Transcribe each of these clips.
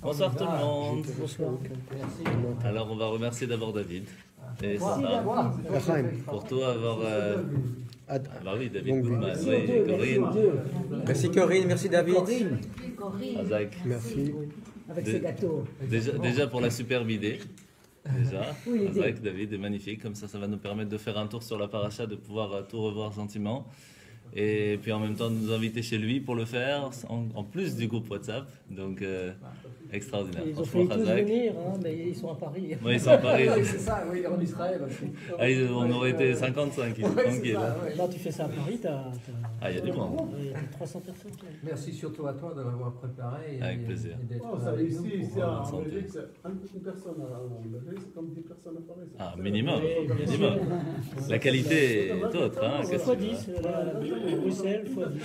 Bonsoir tout le monde. Bonsoir. Alors on va remercier d'abord David et Sandra pour toi avoir... Bah oui, David Donc, Goodman, oui, Corinne, Merci Corinne, merci David. Azak. Merci. Avec ses gâteaux. Déjà pour la superbe idée. Déjà, Oui, l'idée. Azak, David est magnifique, comme ça va nous permettre de faire un tour sur la paracha, de pouvoir tout revoir gentiment. Et puis en même temps de nous inviter chez lui pour le faire, en plus du groupe WhatsApp. Donc extraordinaire. Ils ont Franchement, failli tous Azak. venir, hein, mais ils sont à Paris. Oui, ils sont à Paris. Oui, c'est ça, oui, en Israël aussi. On aurait été 55 ici, Ouais, tranquille. c'est ça, Hein. ouais. Là, tu fais ça à Paris, Ah, il y a du monde. Il y a 300 personnes. Merci surtout à toi de l'avoir préparé. Avec plaisir. Et d'être Oh, ça, avec ici, nous ici pour, en santé. Belgique, c'est une personne en Belgique, c'est comme 10 personnes à Paris. Ah, minimum. Oui, bien Minimum. La qualité est autre. Hein, C'est fois 10, là, Bruxelles, fois 10.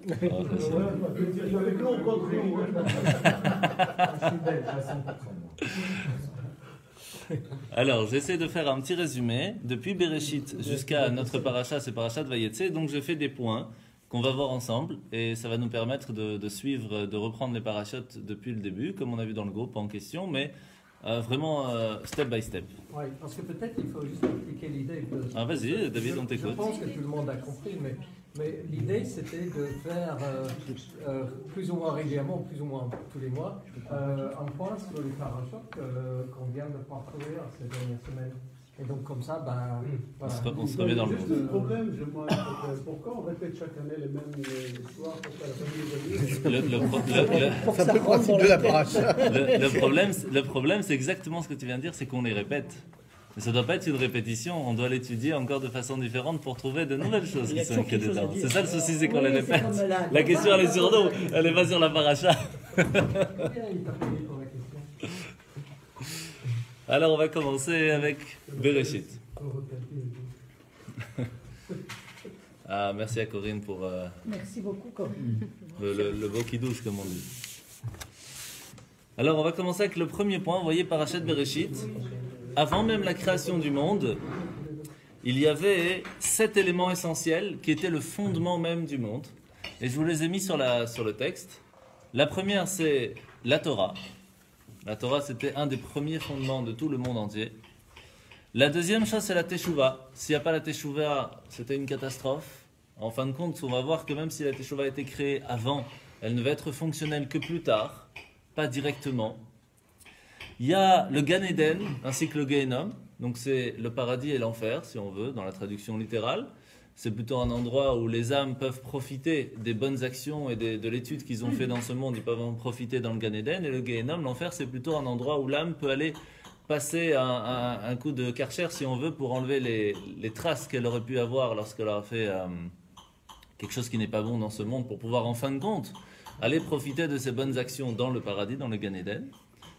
Oh, facile. Avec nous, on compte Alors, j'essaie de faire un petit résumé. Depuis Bereshit jusqu'à notre paracha, c'est paracha de Vayetze. Donc, je fais des points qu'on va voir ensemble. Et ça va nous permettre de suivre, de reprendre les parachutes depuis le début, comme on a vu dans le groupe en question, mais vraiment step by step. Oui, parce que peut-être il faut juste expliquer l'idée. Ah, vas-y, David, on Je t'écoute. pense que tout le monde a compris, mais l'idée c'était de faire plus ou moins régulièrement, plus ou moins tous les mois, un point sur les parachutes qu'on vient de parcourir ces dernières semaines. Et donc comme ça, ben, voilà. On se remet dans le Juste monde. un problème, pourquoi on répète chaque année les mêmes histoires pour faire la famille de C'est un peu le principe de la paracha. Le problème, c'est exactement ce que tu viens de dire, c'est qu'on les répète. Mais ça ne doit pas être une répétition, on doit l'étudier encore de façon différente pour trouver de nouvelles choses Il y a qui sont toujours écrites quelque chose à dedans. dire. C'est ça le souci, c'est qu'on les Oui, c'est répète. comme La question, elle est sur nous, elle n'est pas sur la paracha. Bien, il t'a payé pour la question. Alors, on va commencer avec Bereshit. Ah, merci à Corinne pour Merci beaucoup, Corinne. le beau kidouche, comme on dit. Alors, on va commencer avec le premier point. Vous voyez, parachat Bereshit. Avant même la création du monde, il y avait 7 éléments essentiels qui étaient le fondement même du monde. Et je vous les ai mis sur le texte. La première, c'est la Torah. La Torah, c'était un des premiers fondements de tout le monde entier. La deuxième chose, c'est la Teshuvah. S'il n'y a pas la Teshuvah, c'était une catastrophe. En fin de compte, on va voir que même si la Teshuvah a été créée avant, elle ne va être fonctionnelle que plus tard, pas directement. Il y a le Gan Eden ainsi que le Gehenom. Donc c'est le paradis et l'enfer, si on veut, dans la traduction littérale. C'est plutôt un endroit où les âmes peuvent profiter des bonnes actions et de l'étude qu'ils ont fait dans ce monde. Ils peuvent en profiter dans le Gan Eden. Et le Gehenom, l'enfer, c'est plutôt un endroit où l'âme peut aller passer un coup de karcher, si on veut, pour enlever les traces qu'elle aurait pu avoir lorsqu'elle a fait quelque chose qui n'est pas bon dans ce monde, pour pouvoir, en fin de compte, aller profiter de ses bonnes actions dans le paradis, dans le Gan Eden.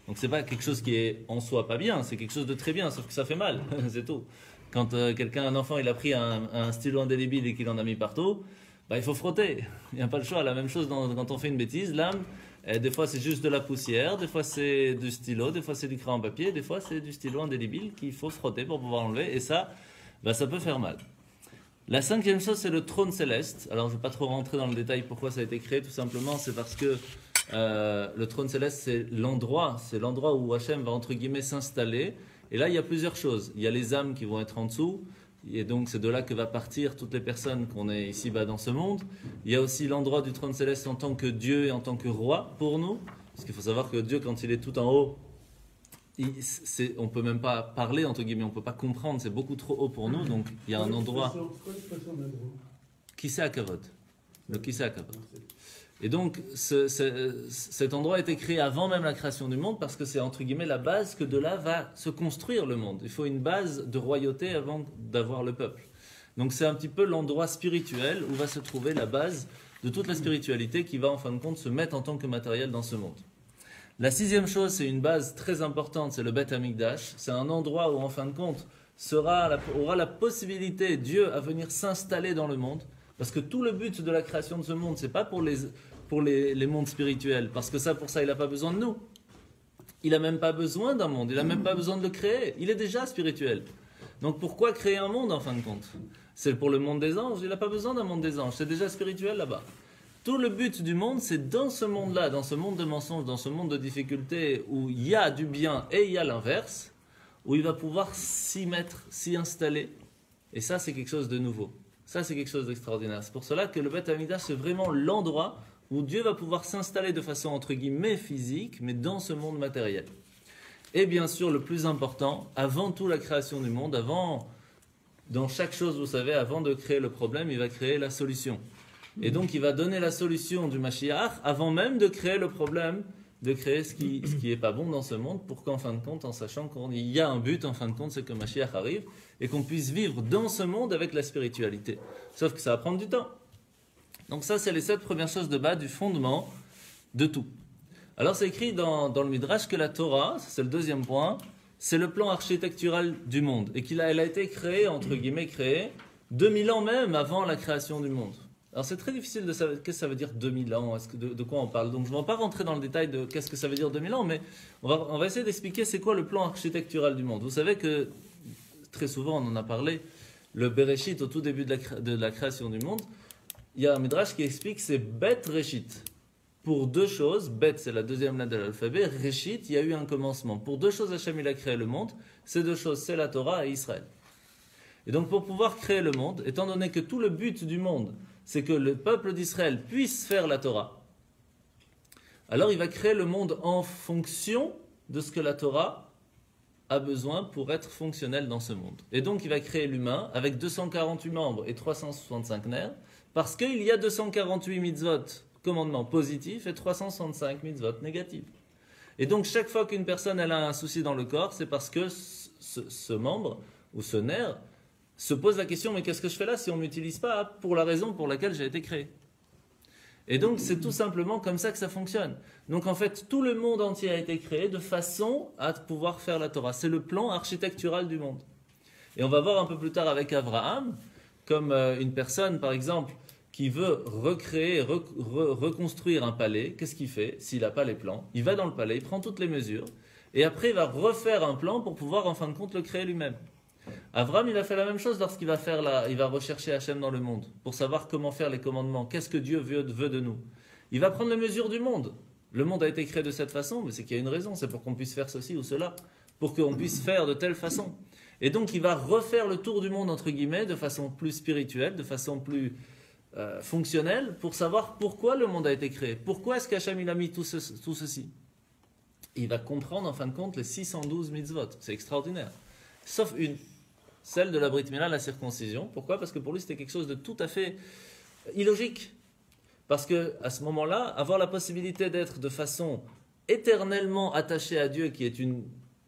Donc c'est pas quelque chose qui est en soi pas bien, c'est quelque chose de très bien, sauf que ça fait mal, c'est tout. Quand un enfant, il a pris un stylo indélébile et qu'il en a mis partout, bah, il faut frotter. Il n'y a pas le choix. La même chose quand on fait une bêtise, l'âme, des fois c'est juste de la poussière, des fois c'est du stylo, des fois c'est du crayon papier, des fois c'est du stylo indélébile qu'il faut frotter pour pouvoir enlever. Et ça, bah, ça peut faire mal. La cinquième chose, c'est le trône céleste. Alors je ne vais pas trop rentrer dans le détail pourquoi ça a été créé, tout simplement, c'est parce que le trône céleste, c'est l'endroit où Hachem va entre guillemets s'installer. Et là, il y a plusieurs choses. Il y a les âmes qui vont être en dessous, et donc c'est de là que va partir toutes les personnes qu'on est ici-bas dans ce monde. Il y a aussi l'endroit du trône céleste en tant que Dieu et en tant que roi pour nous. Parce qu'il faut savoir que Dieu, quand il est tout en haut, on ne peut même pas parler, entre guillemets, on ne peut pas comprendre, c'est beaucoup trop haut pour nous. Donc il y a un endroit... Kisei Hakavod. Le Kisei Hakavod. Et donc, cet endroit a été créé avant même la création du monde parce que c'est entre guillemets la base que de là va se construire le monde. Il faut une base de royauté avant d'avoir le peuple. Donc c'est un petit peu l'endroit spirituel où va se trouver la base de toute la spiritualité qui va en fin de compte se mettre en tant que matériel dans ce monde. La sixième chose, c'est une base très importante, c'est le Beth Amikdash. C'est un endroit où en fin de compte aura la possibilité, Dieu, à venir s'installer dans le monde. Parce que tout le but de la création de ce monde, c'est pas pour les mondes spirituels. Parce que pour ça, il n'a pas besoin de nous. Il n'a même pas besoin d'un monde. Il n'a même pas besoin de le créer. Il est déjà spirituel. Donc pourquoi créer un monde en fin de compte? C'est pour le monde des anges. Il n'a pas besoin d'un monde des anges. C'est déjà spirituel là-bas. Tout le but du monde, c'est dans ce monde-là, dans ce monde de mensonges, dans ce monde de difficultés, où il y a du bien et il y a l'inverse, où il va pouvoir s'y mettre, s'y installer. Et ça, c'est quelque chose de nouveau. Ça, c'est quelque chose d'extraordinaire. C'est pour cela que le Beth Amikdash, c'est vraiment l'endroit où Dieu va pouvoir s'installer de façon, entre guillemets, physique, mais dans ce monde matériel. Et bien sûr, le plus important, avant tout la création du monde, dans chaque chose, vous savez, avant de créer le problème, il va créer la solution. Et donc, il va donner la solution du Mashiach avant même de créer le problème, de créer ce qui est pas bon dans ce monde, pour qu'en fin de compte, en sachant qu'il y a un but, en fin de compte, c'est que Mashiach arrive et qu'on puisse vivre dans ce monde avec la spiritualité. Sauf que ça va prendre du temps. Donc ça, c'est les 7 premières choses de base du fondement de tout. Alors, c'est écrit dans le Midrash que la Torah, c'est le deuxième point, c'est le plan architectural du monde. Et elle a été créée, entre guillemets, 2000 ans même avant la création du monde. Alors c'est très difficile de savoir qu'est-ce que ça veut dire 2000 ans, de quoi on parle. Donc je ne vais pas rentrer dans le détail de qu'est-ce que ça veut dire 2000 ans, mais on va essayer d'expliquer c'est quoi le plan architectural du monde. Vous savez que, très souvent on en a parlé, le Bereshit au tout début de la création du monde, il y a un Midrash qui explique c'est Bet Reshit. Pour 2 choses, Bet c'est la deuxième lettre de l'alphabet, Reshit, il y a eu un commencement. Pour 2 choses Hachem il a créé le monde, ces 2 choses c'est la Torah et Israël. Et donc pour pouvoir créer le monde, étant donné que tout le but du monde c'est que le peuple d'Israël puisse faire la Torah, alors il va créer le monde en fonction de ce que la Torah a besoin pour être fonctionnel dans ce monde. Et donc il va créer l'humain avec 248 membres et 365 nerfs, parce qu'il y a 248 mitzvot, commandements positifs, et 365 mitzvot négatifs. Et donc chaque fois qu'une personne elle a un souci dans le corps, c'est parce que ce membre ou ce nerf se pose la question, mais qu'est-ce que je fais là si on ne m'utilise pas pour la raison pour laquelle j'ai été créé? Et donc c'est tout simplement comme ça que ça fonctionne. Donc en fait tout le monde entier a été créé de façon à pouvoir faire la Torah. C'est le plan architectural du monde. Et on va voir un peu plus tard avec Abraham, comme une personne par exemple qui veut recréer, reconstruire un palais. Qu'est-ce qu'il fait s'il n'a pas les plans? Il va dans le palais, il prend toutes les mesures, et après il va refaire un plan pour pouvoir en fin de compte le créer lui-même. Abraham, il a fait la même chose lorsqu'il va il va rechercher Hachem dans le monde pour savoir comment faire les commandements, qu'est-ce que Dieu veut de nous. Il va prendre les mesures du monde. Le monde a été créé de cette façon, mais c'est qu'il y a une raison, c'est pour qu'on puisse faire ceci ou cela, pour qu'on puisse faire de telle façon. Et donc il va refaire le tour du monde, entre guillemets, de façon plus spirituelle, de façon plus fonctionnelle, pour savoir pourquoi le monde a été créé, pourquoi est-ce qu'Hachem il a mis tout ceci. Il va comprendre en fin de compte les 612 mitzvot, c'est extraordinaire. Sauf une, celle de la Brit Mila, la circoncision. Pourquoi? Parce que pour lui, c'était quelque chose de tout à fait illogique. Parce qu'à ce moment-là, avoir la possibilité d'être de façon éternellement attaché à Dieu, qui est une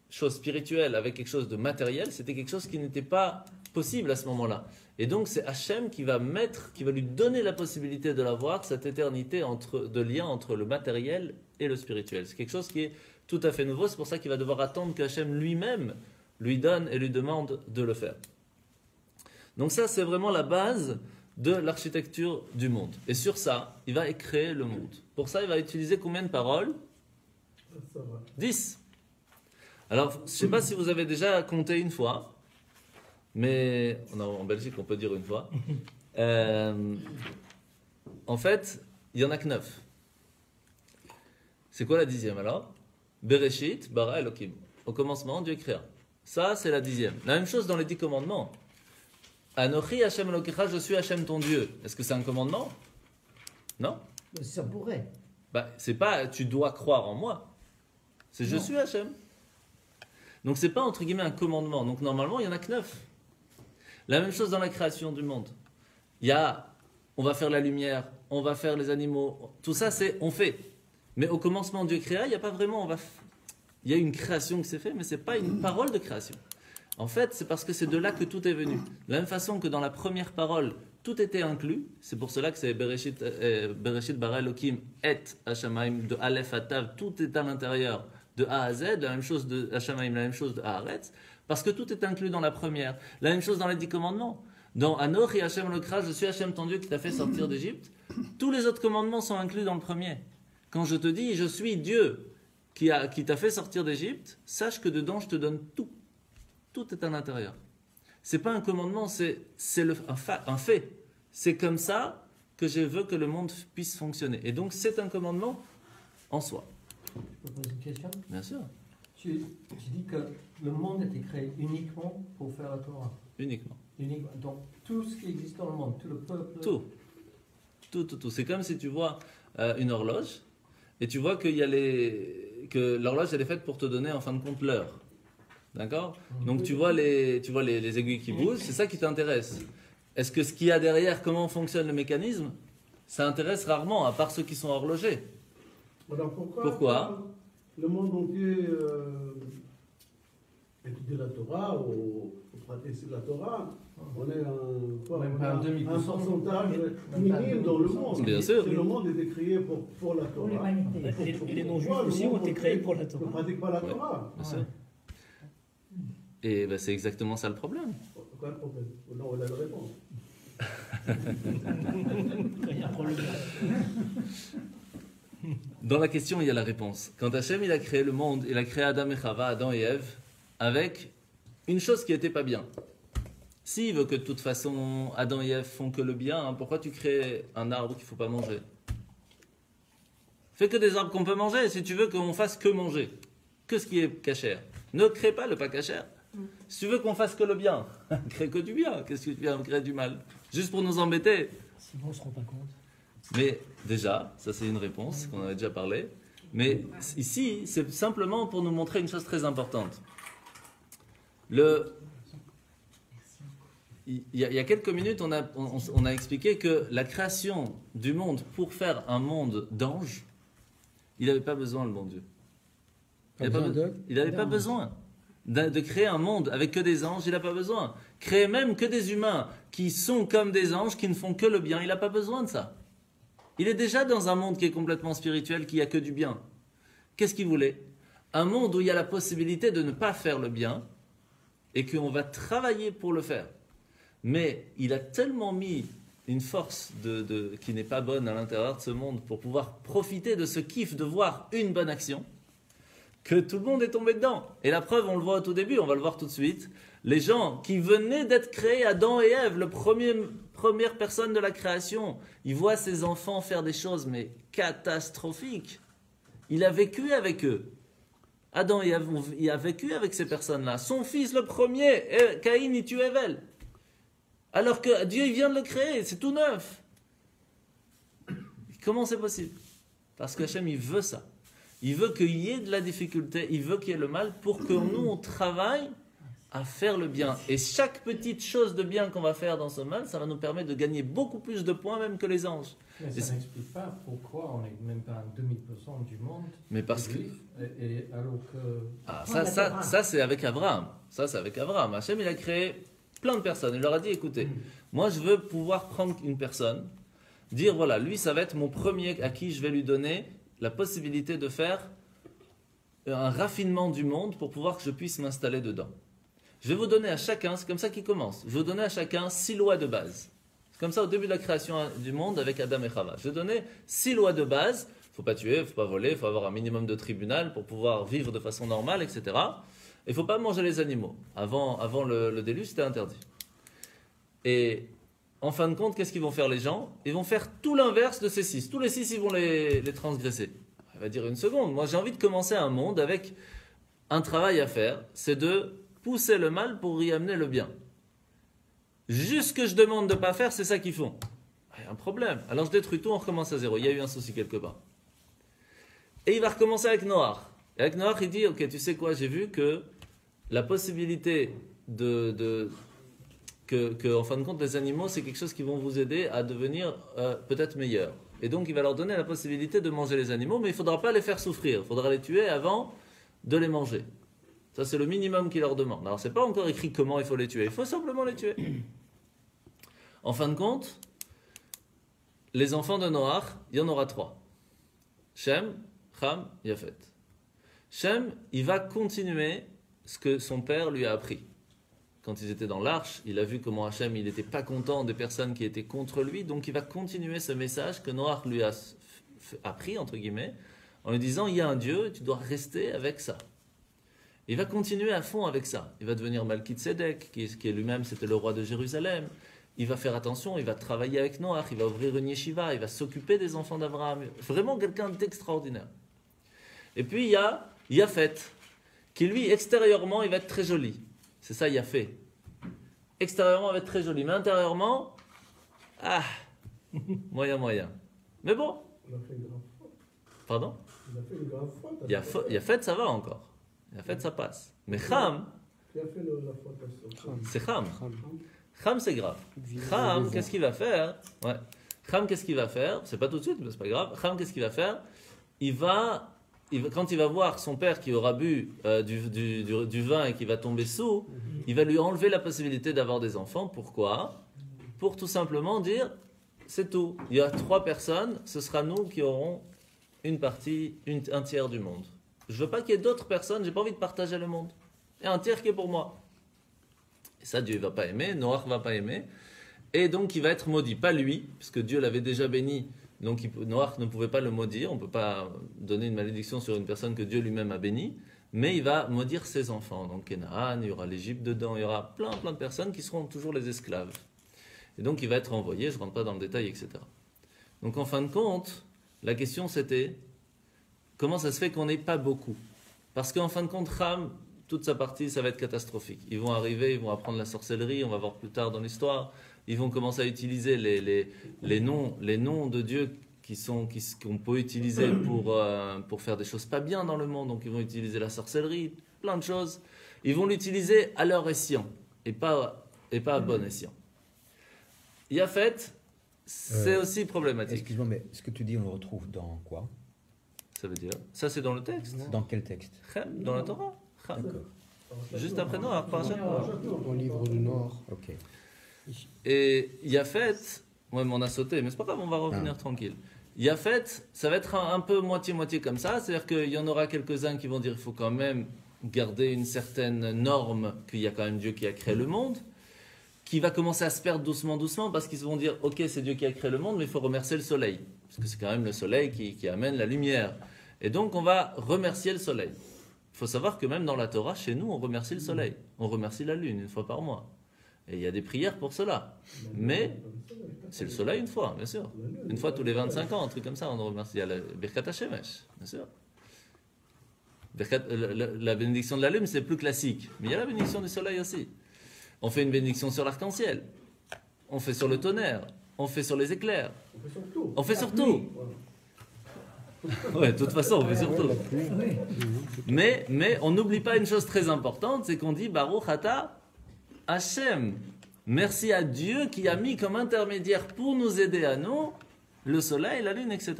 chose spirituelle avec quelque chose de matériel, c'était quelque chose qui n'était pas possible à ce moment-là. Et donc, c'est Hachem qui va lui donner la possibilité de l'avoir, cette éternité de lien entre le matériel et le spirituel. C'est quelque chose qui est tout à fait nouveau. C'est pour ça qu'il va devoir attendre que Hachem lui-même lui donne et lui demande de le faire. Donc ça, c'est vraiment la base de l'architecture du monde. Et sur ça, il va créer le monde. Pour ça, il va utiliser combien de paroles? 10. Alors, je ne sais pas si vous avez déjà compté une fois, mais en Belgique, on peut dire une fois. En fait, il n'y en a que 9. C'est quoi la 10e alors? Bereshit, bara Elohim. Au commencement, Dieu créa. Ça, c'est la 10e. La même chose dans les 10 commandements. Anochi Hashem Elokecha, je suis Hashem ton Dieu. Est-ce que c'est un commandement? Non. Ça pourrait. C'est pas tu dois croire en moi. C'est je suis Hashem. Donc c'est pas entre guillemets un commandement. Donc normalement, il y en a que 9. La même chose dans la création du monde. On va faire la lumière, on va faire les animaux. Tout ça, c'est on fait. Mais au commencement, Dieu créa, il n'y a pas vraiment il y a une création qui s'est faite, mais ce n'est pas une parole de création. En fait, c'est parce que c'est de là que tout est venu. De la même façon que dans la première parole, tout était inclus. C'est pour cela que c'est Bereshit bara Elohim et Hashamaim, de Aleph à Tav, tout est à l'intérieur de A à Z. La même chose de Hashamaim, la même chose de A à Retz, parce que tout est inclus dans la première. La même chose dans les 10 commandements. Dans Anochi Hashem Elokecha, je suis Hashem ton Dieu qui t'a fait sortir d'Égypte. Tous les autres commandements sont inclus dans le premier. Quand je te dis je suis Dieu qui t'a fait sortir d'Égypte, sache que dedans je te donne tout. Tout est à l'intérieur. C'est pas un commandement, c'est un fait. C'est comme ça que je veux que le monde puisse fonctionner. Et donc c'est un commandement en soi. Je peux poser une question? Bien sûr, Tu dis que le monde était créé uniquement pour faire la Torah. uniquement. Uniquement. Donc tout ce qui existe dans le monde, tout le peuple. Tout. Tout. C'est comme si tu vois une horloge et tu vois qu'il y a que l'horloge elle est faite pour te donner en fin de compte l'heure. D'accord? Donc tu vois les aiguilles qui bougent, c'est ça qui t'intéresse. Est-ce que ce qu'il y a derrière, comment fonctionne le mécanisme, ça intéresse rarement, à part ceux qui sont horlogers. Alors Pourquoi le monde entier étudie la Torah ou pratique la Torah? On est Même pas un demi-pourcent. un pourcentage Même pas minime dans le monde. Bien sûr. Le monde était créé pour la Pour Torah. l'humanité. Les non-juifs Pourquoi aussi le ont monde été créés entier pour la ne Torah. pratique pas la Ouais. Torah? Bien sûr. Et ben, c'est exactement ça le problème. Quoi le problème? Non, on a la réponse. Il y a un problème. Dans la question, il y a la réponse. Quand Hachem il a créé le monde, il a créé Adam et Chava, Adam et Ève, avec une chose qui n'était pas bien. S'il veut que de toute façon Adam et Ève font que le bien, hein, pourquoi tu crées un arbre qu'il ne faut pas manger? Fais que des arbres qu'on peut manger, si tu veux qu'on fasse que manger, que ce qui est cachère. Ne crée pas le pas cachère. Si tu veux qu'on fasse que le bien, crée que du bien. Qu'est-ce que tu viens créer du mal? Juste pour nous embêter. Sinon, on ne se rend pas compte. Mais déjà, ça c'est une réponse qu'on avait déjà parlé. Mais ici, c'est simplement pour nous montrer une chose très importante. Il y a quelques minutes, on a expliqué que la création du monde pour faire un monde d'anges, il n'avait pas besoin, le bon Dieu. Il n'avait pas besoin de créer un monde avec que des anges, il n'a pas besoin. Créer même que des humains qui sont comme des anges, qui ne font que le bien, il n'a pas besoin de ça. Il est déjà dans un monde qui est complètement spirituel, qui n'a que du bien. Qu'est-ce qu'il voulait? Un monde où il y a la possibilité de ne pas faire le bien et qu'on va travailler pour le faire. Mais il a tellement mis une force qui n'est pas bonne à l'intérieur de ce monde pour pouvoir profiter de ce kiff de voir une bonne action que tout le monde est tombé dedans. Et la preuve, on le voit au tout début, on va le voir tout de suite. Les gens qui venaient d'être créés, Adam et Ève, première personne de la création, ils voient ses enfants faire des choses mais catastrophiques. Il a vécu avec eux. Adam et Ève, il a vécu avec ces personnes-là. Son fils le premier, Caïn, il tue Èvel. Alors que Dieu il vient de le créer, c'est tout neuf. Comment c'est possible? Parce qu'Hachem, il veut ça. Il veut qu'il y ait de la difficulté, il veut qu'il y ait le mal pour que nous, on travaille à faire le bien. Et chaque petite chose de bien qu'on va faire dans ce mal, ça va nous permettre de gagner beaucoup plus de points même que les anges. Mais ça n'explique pas pourquoi on n'est même pas un demi-pourcent du monde. Mais parce que... Et alors que... Ah, ça c'est avec Abraham. Ça, c'est avec Abraham. Hachem, il a créé plein de personnes. Il leur a dit, écoutez, moi, je veux pouvoir prendre une personne, dire, voilà, lui, ça va être mon premier à qui je vais lui donner la possibilité de faire un raffinement du monde pour pouvoir que je puisse m'installer dedans. Je vais vous donner à chacun, c'est comme ça qu'il commence, je vais vous donner à chacun 6 lois de base. C'est comme ça au début de la création du monde avec Adam et Chava. Je vais donner 6 lois de base. Il ne faut pas tuer, il ne faut pas voler, il faut avoir un minimum de tribunal pour pouvoir vivre de façon normale, etc. Il ne faut pas manger les animaux. Avant le déluge, c'était interdit. Et en fin de compte, qu'est-ce qu'ils vont faire les gens? Ils vont faire tout l'inverse de ces 6. Tous les 6, ils vont les transgresser. Il va dire une seconde. Moi, j'ai envie de commencer un monde avec un travail à faire. C'est de pousser le mal pour y amener le bien. Juste ce que je demande de ne pas faire, c'est ça qu'ils font. Il y a un problème. Alors je détruis tout, on recommence à zéro. Il y a eu un souci quelque part. Et il va recommencer avec Noach. Et avec Noach, il dit, ok, tu sais quoi, j'ai vu que la possibilité que, en fin de compte, les animaux, c'est quelque chose qui vont vous aider à devenir peut-être meilleurs. Et donc, il va leur donner la possibilité de manger les animaux, mais il ne faudra pas les faire souffrir. Il faudra les tuer avant de les manger. Ça, c'est le minimum qu'il leur demande. Alors, ce n'est pas encore écrit comment il faut les tuer. Il faut simplement les tuer. En fin de compte, les enfants de Noach, il y en aura 3. Shem, Ham, Yafet. Shem, il va continuer ce que son père lui a appris. Quand ils étaient dans l'arche, il a vu comment Hachem, il n'était pas content des personnes qui étaient contre lui, donc il va continuer ce message que Noach lui a appris, entre guillemets, en lui disant, il y a un Dieu, et tu dois rester avec ça. Il va continuer à fond avec ça. Il va devenir Malkitsédek, qui est lui-même, c'était le roi de Jérusalem. il va faire attention, il va travailler avec Noach, il va ouvrir une yeshiva, il va s'occuper des enfants d'Abraham. Vraiment quelqu'un d'extraordinaire. Et puis il y a Yafet, qui lui, extérieurement, il va être très joli. C'est ça, Yafet. Extérieurement, il va être très joli, mais intérieurement, moyen. Mais bon. Il a fait une grave faute. Pardon? Il a fait une grave faute. Yafet, ça va encore. Yafet, ça passe. Mais Cham, Qui a fait la faute à ça? c'est Cham. Cham, c'est grave. Cham, qu'est-ce qu'il va faire? Ouais. Cham, qu'est-ce qu'il va faire? C'est pas tout de suite, mais c'est pas grave. Cham, qu'est-ce qu'il va faire? Quand il va voir son père qui aura bu du vin et qui va tomber sous, il va lui enlever la possibilité d'avoir des enfants. Pourquoi? Pour tout simplement dire, c'est tout. Il y a 3 personnes, ce sera nous qui aurons un tiers du monde. Je veux pas qu'il y ait d'autres personnes, j'ai pas envie de partager le monde. Et un tiers qui est pour moi. Et ça, Dieu ne va pas aimer, Noach ne va pas aimer. Et donc, il va être maudit. Pas lui, puisque Dieu l'avait déjà béni. Donc, Noach ne pouvait pas le maudire. On ne peut pas donner une malédiction sur une personne que Dieu lui-même a bénie. Mais il va maudire ses enfants. Donc, Canaan, il y aura l'Égypte dedans. Il y aura plein de personnes qui seront toujours les esclaves. Et donc, il va être envoyé. Je ne rentre pas dans le détail, etc. Donc, en fin de compte, la question c'était comment ça se fait qu'on n'est pas beaucoup? Parce qu'en fin de compte, Cham, toute sa partie, ça va être catastrophique. Ils vont arriver, ils vont apprendre la sorcellerie, on va voir plus tard dans l'histoire. Ils vont commencer à utiliser les noms de Dieu qu'on peut utiliser pour faire des choses pas bien dans le monde. Donc ils vont utiliser la sorcellerie, plein de choses. Ils vont l'utiliser à leur escient et pas à bon escient. Yafet, c'est aussi problématique. Excuse-moi, mais ce que tu dis, on le retrouve dans quoi? Ça veut dire, ça c'est dans le texte. Dans quel texte? Dans la Torah. D'accord. Juste après Noach, parachat Noach. Au livre du Nord. Ok. Et Yafet, ouais, mais on a sauté, mais c'est pas grave, on va revenir tranquille. Yafet, ça va être un peu moitié-moitié comme ça, c'est-à-dire qu'il y en aura quelques-uns qui vont dire qu'il faut quand même garder une certaine norme, qu'il y a quand même Dieu qui a créé le monde, qui va commencer à se perdre doucement, parce qu'ils vont dire, ok, c'est Dieu qui a créé le monde, mais il faut remercier le soleil, parce que c'est quand même le soleil qui amène la lumière. Et donc, on va remercier le soleil. Il faut savoir que même dans la Torah, chez nous, on remercie le soleil. On remercie la lune une fois par mois. Et il y a des prières pour cela. Mais c'est le soleil une fois, bien sûr. Une fois tous les 25 ans, un truc comme ça, on remercie. Il y a la Birkat HaShemesh, bien sûr. La bénédiction de la lune, c'est plus classique. Mais il y a la bénédiction du soleil aussi. On fait une bénédiction sur l'arc-en-ciel. On fait sur le tonnerre. On fait sur les éclairs. On fait sur tout. Ouais, de toute façon, on fait sur tout. Mais on n'oublie pas une chose très importante, c'est qu'on dit Baruch Ata Hashem. Merci à Dieu qui a mis comme intermédiaire pour nous aider à nous le soleil, la lune, etc.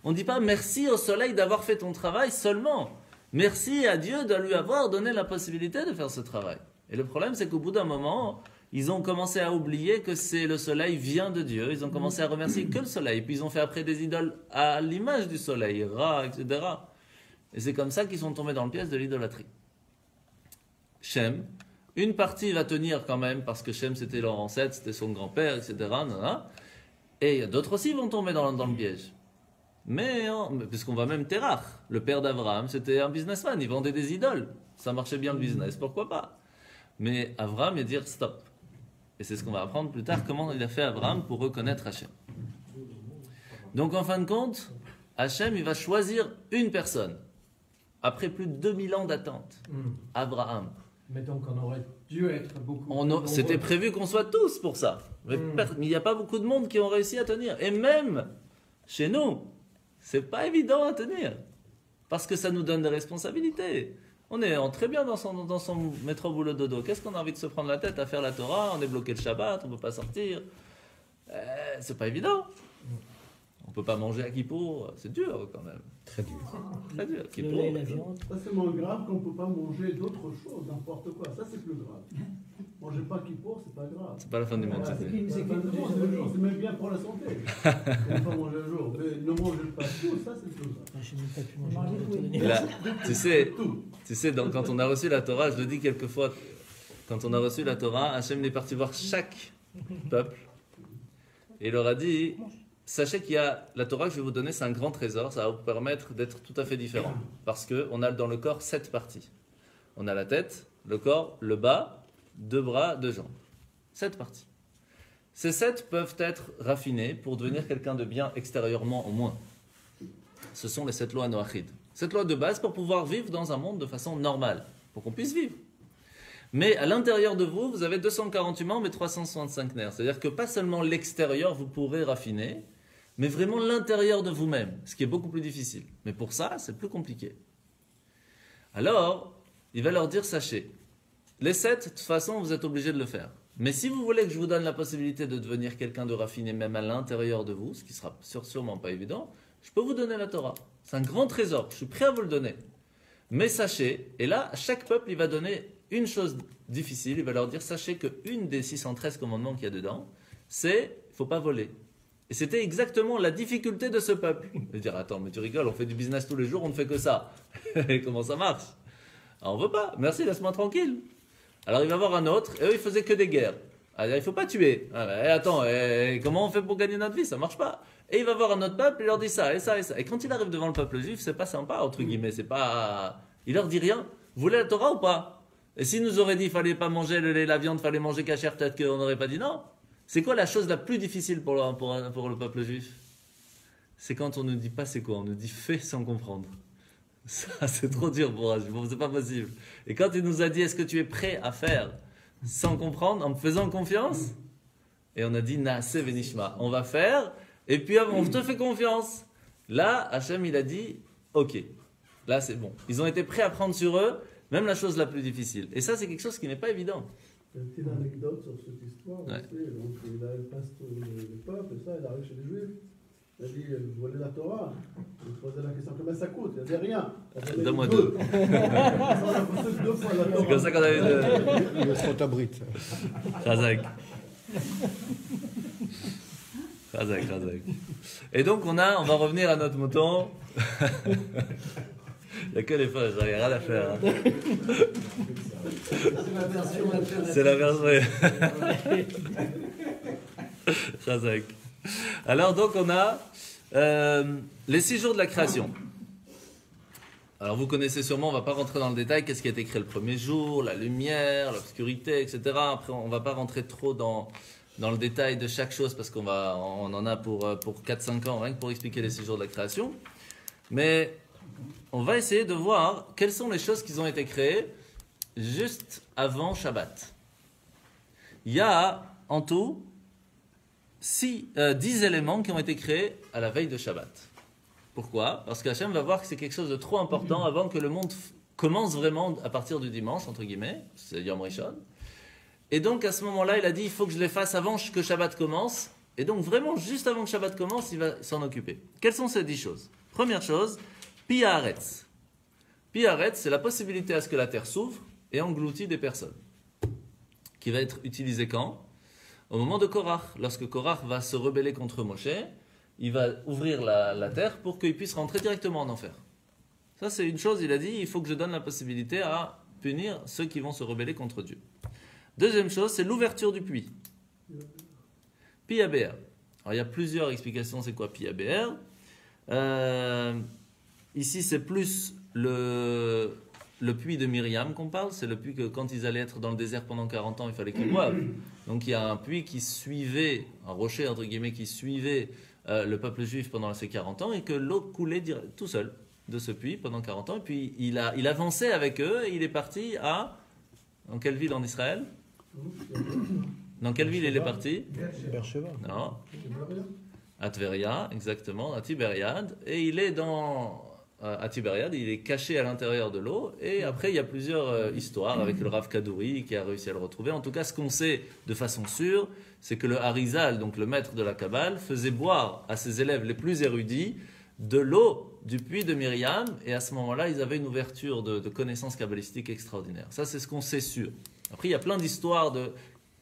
On ne dit pas merci au soleil d'avoir fait ton travail seulement. Merci à Dieu de lui avoir donné la possibilité de faire ce travail. Et le problème, c'est qu'au bout d'un moment, ils ont commencé à oublier que le soleil vient de Dieu. Ils ont commencé à remercier que le soleil. Puis ils ont fait après des idoles à l'image du soleil, Ra, etc. Et c'est comme ça qu'ils sont tombés dans le piège de l'idolâtrie. Shem, une partie va tenir quand même, parce que Shem c'était leur ancêtre, c'était son grand-père, etc. Et d'autres aussi vont tomber dans le piège. Mais, puisqu'on va même Terach, le père d'Abraham, c'était un businessman, il vendait des idoles. Ça marchait bien le business, pourquoi pas? Mais Abraham va dire stop. Et c'est ce qu'on va apprendre plus tard, comment il a fait Abraham pour reconnaître Hachem. Donc en fin de compte, Hachem, il va choisir une personne. Après plus de 2000 ans d'attente. Abraham. Mais donc on aurait dû être beaucoup. C'était prévu qu'on soit tous pour ça. Mais il n'y a pas beaucoup de monde qui ont réussi à tenir. Et même chez nous, c'est pas évident à tenir. Parce que ça nous donne des responsabilités. On est très bien dans son métro boulot dodo. Qu'est-ce qu'on a envie de se prendre la tête à faire la Torah? On est bloqué le Shabbat, on ne peut pas sortir. C'est pas évident. On ne peut pas manger à Kippour. C'est dur quand même. Très dur. Très dur. Le lait et la viande. Ça, c'est moins grave qu'on ne peut pas manger d'autres choses, n'importe quoi. Ça, c'est plus grave. Manger pas Kippour, c'est pas grave. C'est pas la fin du monde. C'est même bien pour la santé. On ne pas manger un jour. Mais ne manger pas tout, ça, c'est plus grave. Je n'ai pas pu manger. Et là, tu sais quand on a reçu la Torah, je le dis quelquefois, quand on a reçu la Torah, Hachem est parti voir chaque peuple et il leur a dit, sachez qu'il y a la Torah que je vais vous donner, c'est un grand trésor, ça va vous permettre d'être tout à fait différent. Parce qu'on a dans le corps 7 parties. On a la tête, le corps, le bas, 2 bras, 2 jambes. 7 parties. Ces 7 peuvent être raffinés pour devenir quelqu'un de bien extérieurement au moins. Ce sont les 7 lois Noachid. 7 lois de base pour pouvoir vivre dans un monde de façon normale, pour qu'on puisse vivre. Mais à l'intérieur de vous, vous avez 248 membres et 365 nerfs. C'est-à-dire que pas seulement l'extérieur vous pourrez raffiner, mais vraiment l'intérieur de vous-même, ce qui est beaucoup plus difficile. Mais pour ça, c'est plus compliqué. Alors, il va leur dire, sachez, les 7, de toute façon, vous êtes obligés de le faire. Mais si vous voulez que je vous donne la possibilité de devenir quelqu'un de raffiné même à l'intérieur de vous, ce qui sera sûrement pas évident, je peux vous donner la Torah. C'est un grand trésor, je suis prêt à vous le donner. Mais sachez, et là, chaque peuple, il va donner une chose difficile, il va leur dire, sachez qu'une des 613 commandements qu'il y a dedans, c'est, il ne faut pas voler. Et c'était exactement la difficulté de ce peuple. Je vais dire, attends, mais tu rigoles, on fait du business tous les jours, on ne fait que ça. Comment ça marche? Alors, on ne veut pas, merci, laisse-moi tranquille. Alors il va voir un autre, et eux ils faisaient que des guerres. Alors, il ne faut pas tuer. Attends, comment on fait pour gagner notre vie? Ça ne marche pas. Et il va voir un autre peuple, il leur dit ça, et ça, et ça. Et quand il arrive devant le peuple juif, c'est pas sympa, entre guillemets, c'est pas... Il leur dit rien. Vous voulez la Torah ou pas? Et s'il nous aurait dit qu'il ne fallait pas manger le lait, la viande, il fallait manger cachère, peut-être qu'on n'aurait pas dit non. C'est quoi la chose la plus difficile pour le peuple juif? C'est quand on ne nous dit pas c'est quoi, on nous dit fais sans comprendre. Ça, c'est trop dur pour un juif, c'est pas possible. Et quand il nous a dit est-ce que tu es prêt à faire sans comprendre, en me faisant confiance? Et on a dit Naase Venishma, on va faire, et puis on te fait confiance. Là, Hachem, il a dit ok, là c'est bon. Ils ont été prêts à prendre sur eux, même la chose la plus difficile. Et ça, c'est quelque chose qui n'est pas évident. Une petite anecdote sur cette histoire. Ouais. Donc, il passe le peuple, et ça, il arrive chez les Juifs. Il a dit, vous voulez la Torah? Il posait la question, combien ça coûte? Il a dit rien. Donne-moi deux. C'est C'est comme ça qu'on avait de... Le Srotabrit. Razak. Razak. Et donc, on va revenir à notre mouton. Il n'y a que les feuilles, il n'y a rien à faire. Hein. C'est la version. Razak. Alors, donc, on a les 6 jours de la création. Alors, vous connaissez sûrement, on ne va pas rentrer dans le détail, qu'est-ce qui a été créé le premier jour, la lumière, l'obscurité, etc. Après, on ne va pas rentrer trop dans le détail de chaque chose, parce qu'on en a pour 4-5 ans, rien que pour expliquer les 6 jours de la création. Mais on va essayer de voir quelles sont les choses qui ont été créées juste avant Shabbat. Il y a en tout 10 éléments qui ont été créés à la veille de Shabbat. Pourquoi? Parce qu'Hachem va voir que c'est quelque chose de trop important avant que le monde commence vraiment à partir du dimanche, entre guillemets, c'est Yom Rishon. Et donc à ce moment-là, il a dit il faut que je les fasse avant que Shabbat commence. Et donc vraiment, juste avant que Shabbat commence, il va s'en occuper. Quelles sont ces 10 choses? Première chose, Pi Haaretz. Pi Haaretz, c'est la possibilité à ce que la terre s'ouvre et engloutit des personnes. Qui va être utilisé quand? Au moment de Korach. Lorsque Korach va se rebeller contre Moshe, il va ouvrir la terre pour qu'il puisse rentrer directement en enfer. Ça, c'est une chose, il a dit, il faut que je donne la possibilité à punir ceux qui vont se rebeller contre Dieu. Deuxième chose, c'est l'ouverture du puits. Pi HaBe'er. Alors, il y a plusieurs explications, c'est quoi Pi HaBe'er? Ici, c'est plus le puits de Myriam qu'on parle. C'est le puits que quand ils allaient être dans le désert pendant 40 ans, il fallait qu'ils boivent. Donc, il y a un puits qui suivait, un rocher, entre guillemets, qui suivait le peuple juif pendant ces 40 ans et que l'eau coulait tout seul de ce puits pendant 40 ans. Et puis, il avançait avec eux et il est parti dans quelle ville en Israël? Dans quelle ville il est parti? Beersheba. Non. À Tveria, exactement, à Tibériade. Et il est à Tibériade, il est caché à l'intérieur de l'eau. Et après, il y a plusieurs histoires avec le Rav Kadouri qui a réussi à le retrouver. En tout cas, ce qu'on sait de façon sûre, c'est que le Harizal, donc le maître de la Kabbale, faisait boire à ses élèves les plus érudits de l'eau du puits de Myriam. Et à ce moment-là, ils avaient une ouverture de connaissances kabbalistiques extraordinaires. Ça, c'est ce qu'on sait sûr. Après, il y a plein d'histoires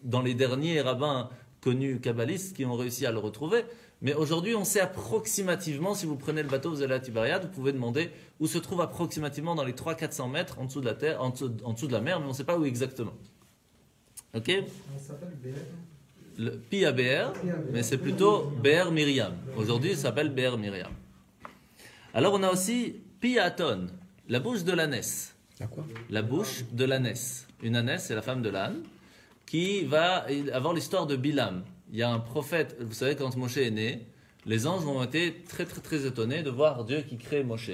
dans les derniers rabbins connus kabbalistes qui ont réussi à le retrouver. Mais aujourd'hui, on sait approximativement, si vous prenez le bateau, vous allez à Tibériade, vous pouvez demander où se trouve approximativement dans les 300-400 mètres en dessous de la terre, en dessous de la mer, mais on ne sait pas où exactement. Ok? Ça s'appelle BR. Le Pi HaBe'er, mais c'est plutôt Be'er Miriam. Aujourd'hui, il s'appelle Be'er Miriam. Alors, on a aussi Pi Haton, la bouche de l'ânesse. La bouche de l'ânesse. Une ânesse, c'est la femme de l'âne, qui va avoir l'histoire de Bilam. il y a un prophète, vous savez, quand Moshe est né, les anges ont été très très très étonnés de voir Dieu qui crée Moshe,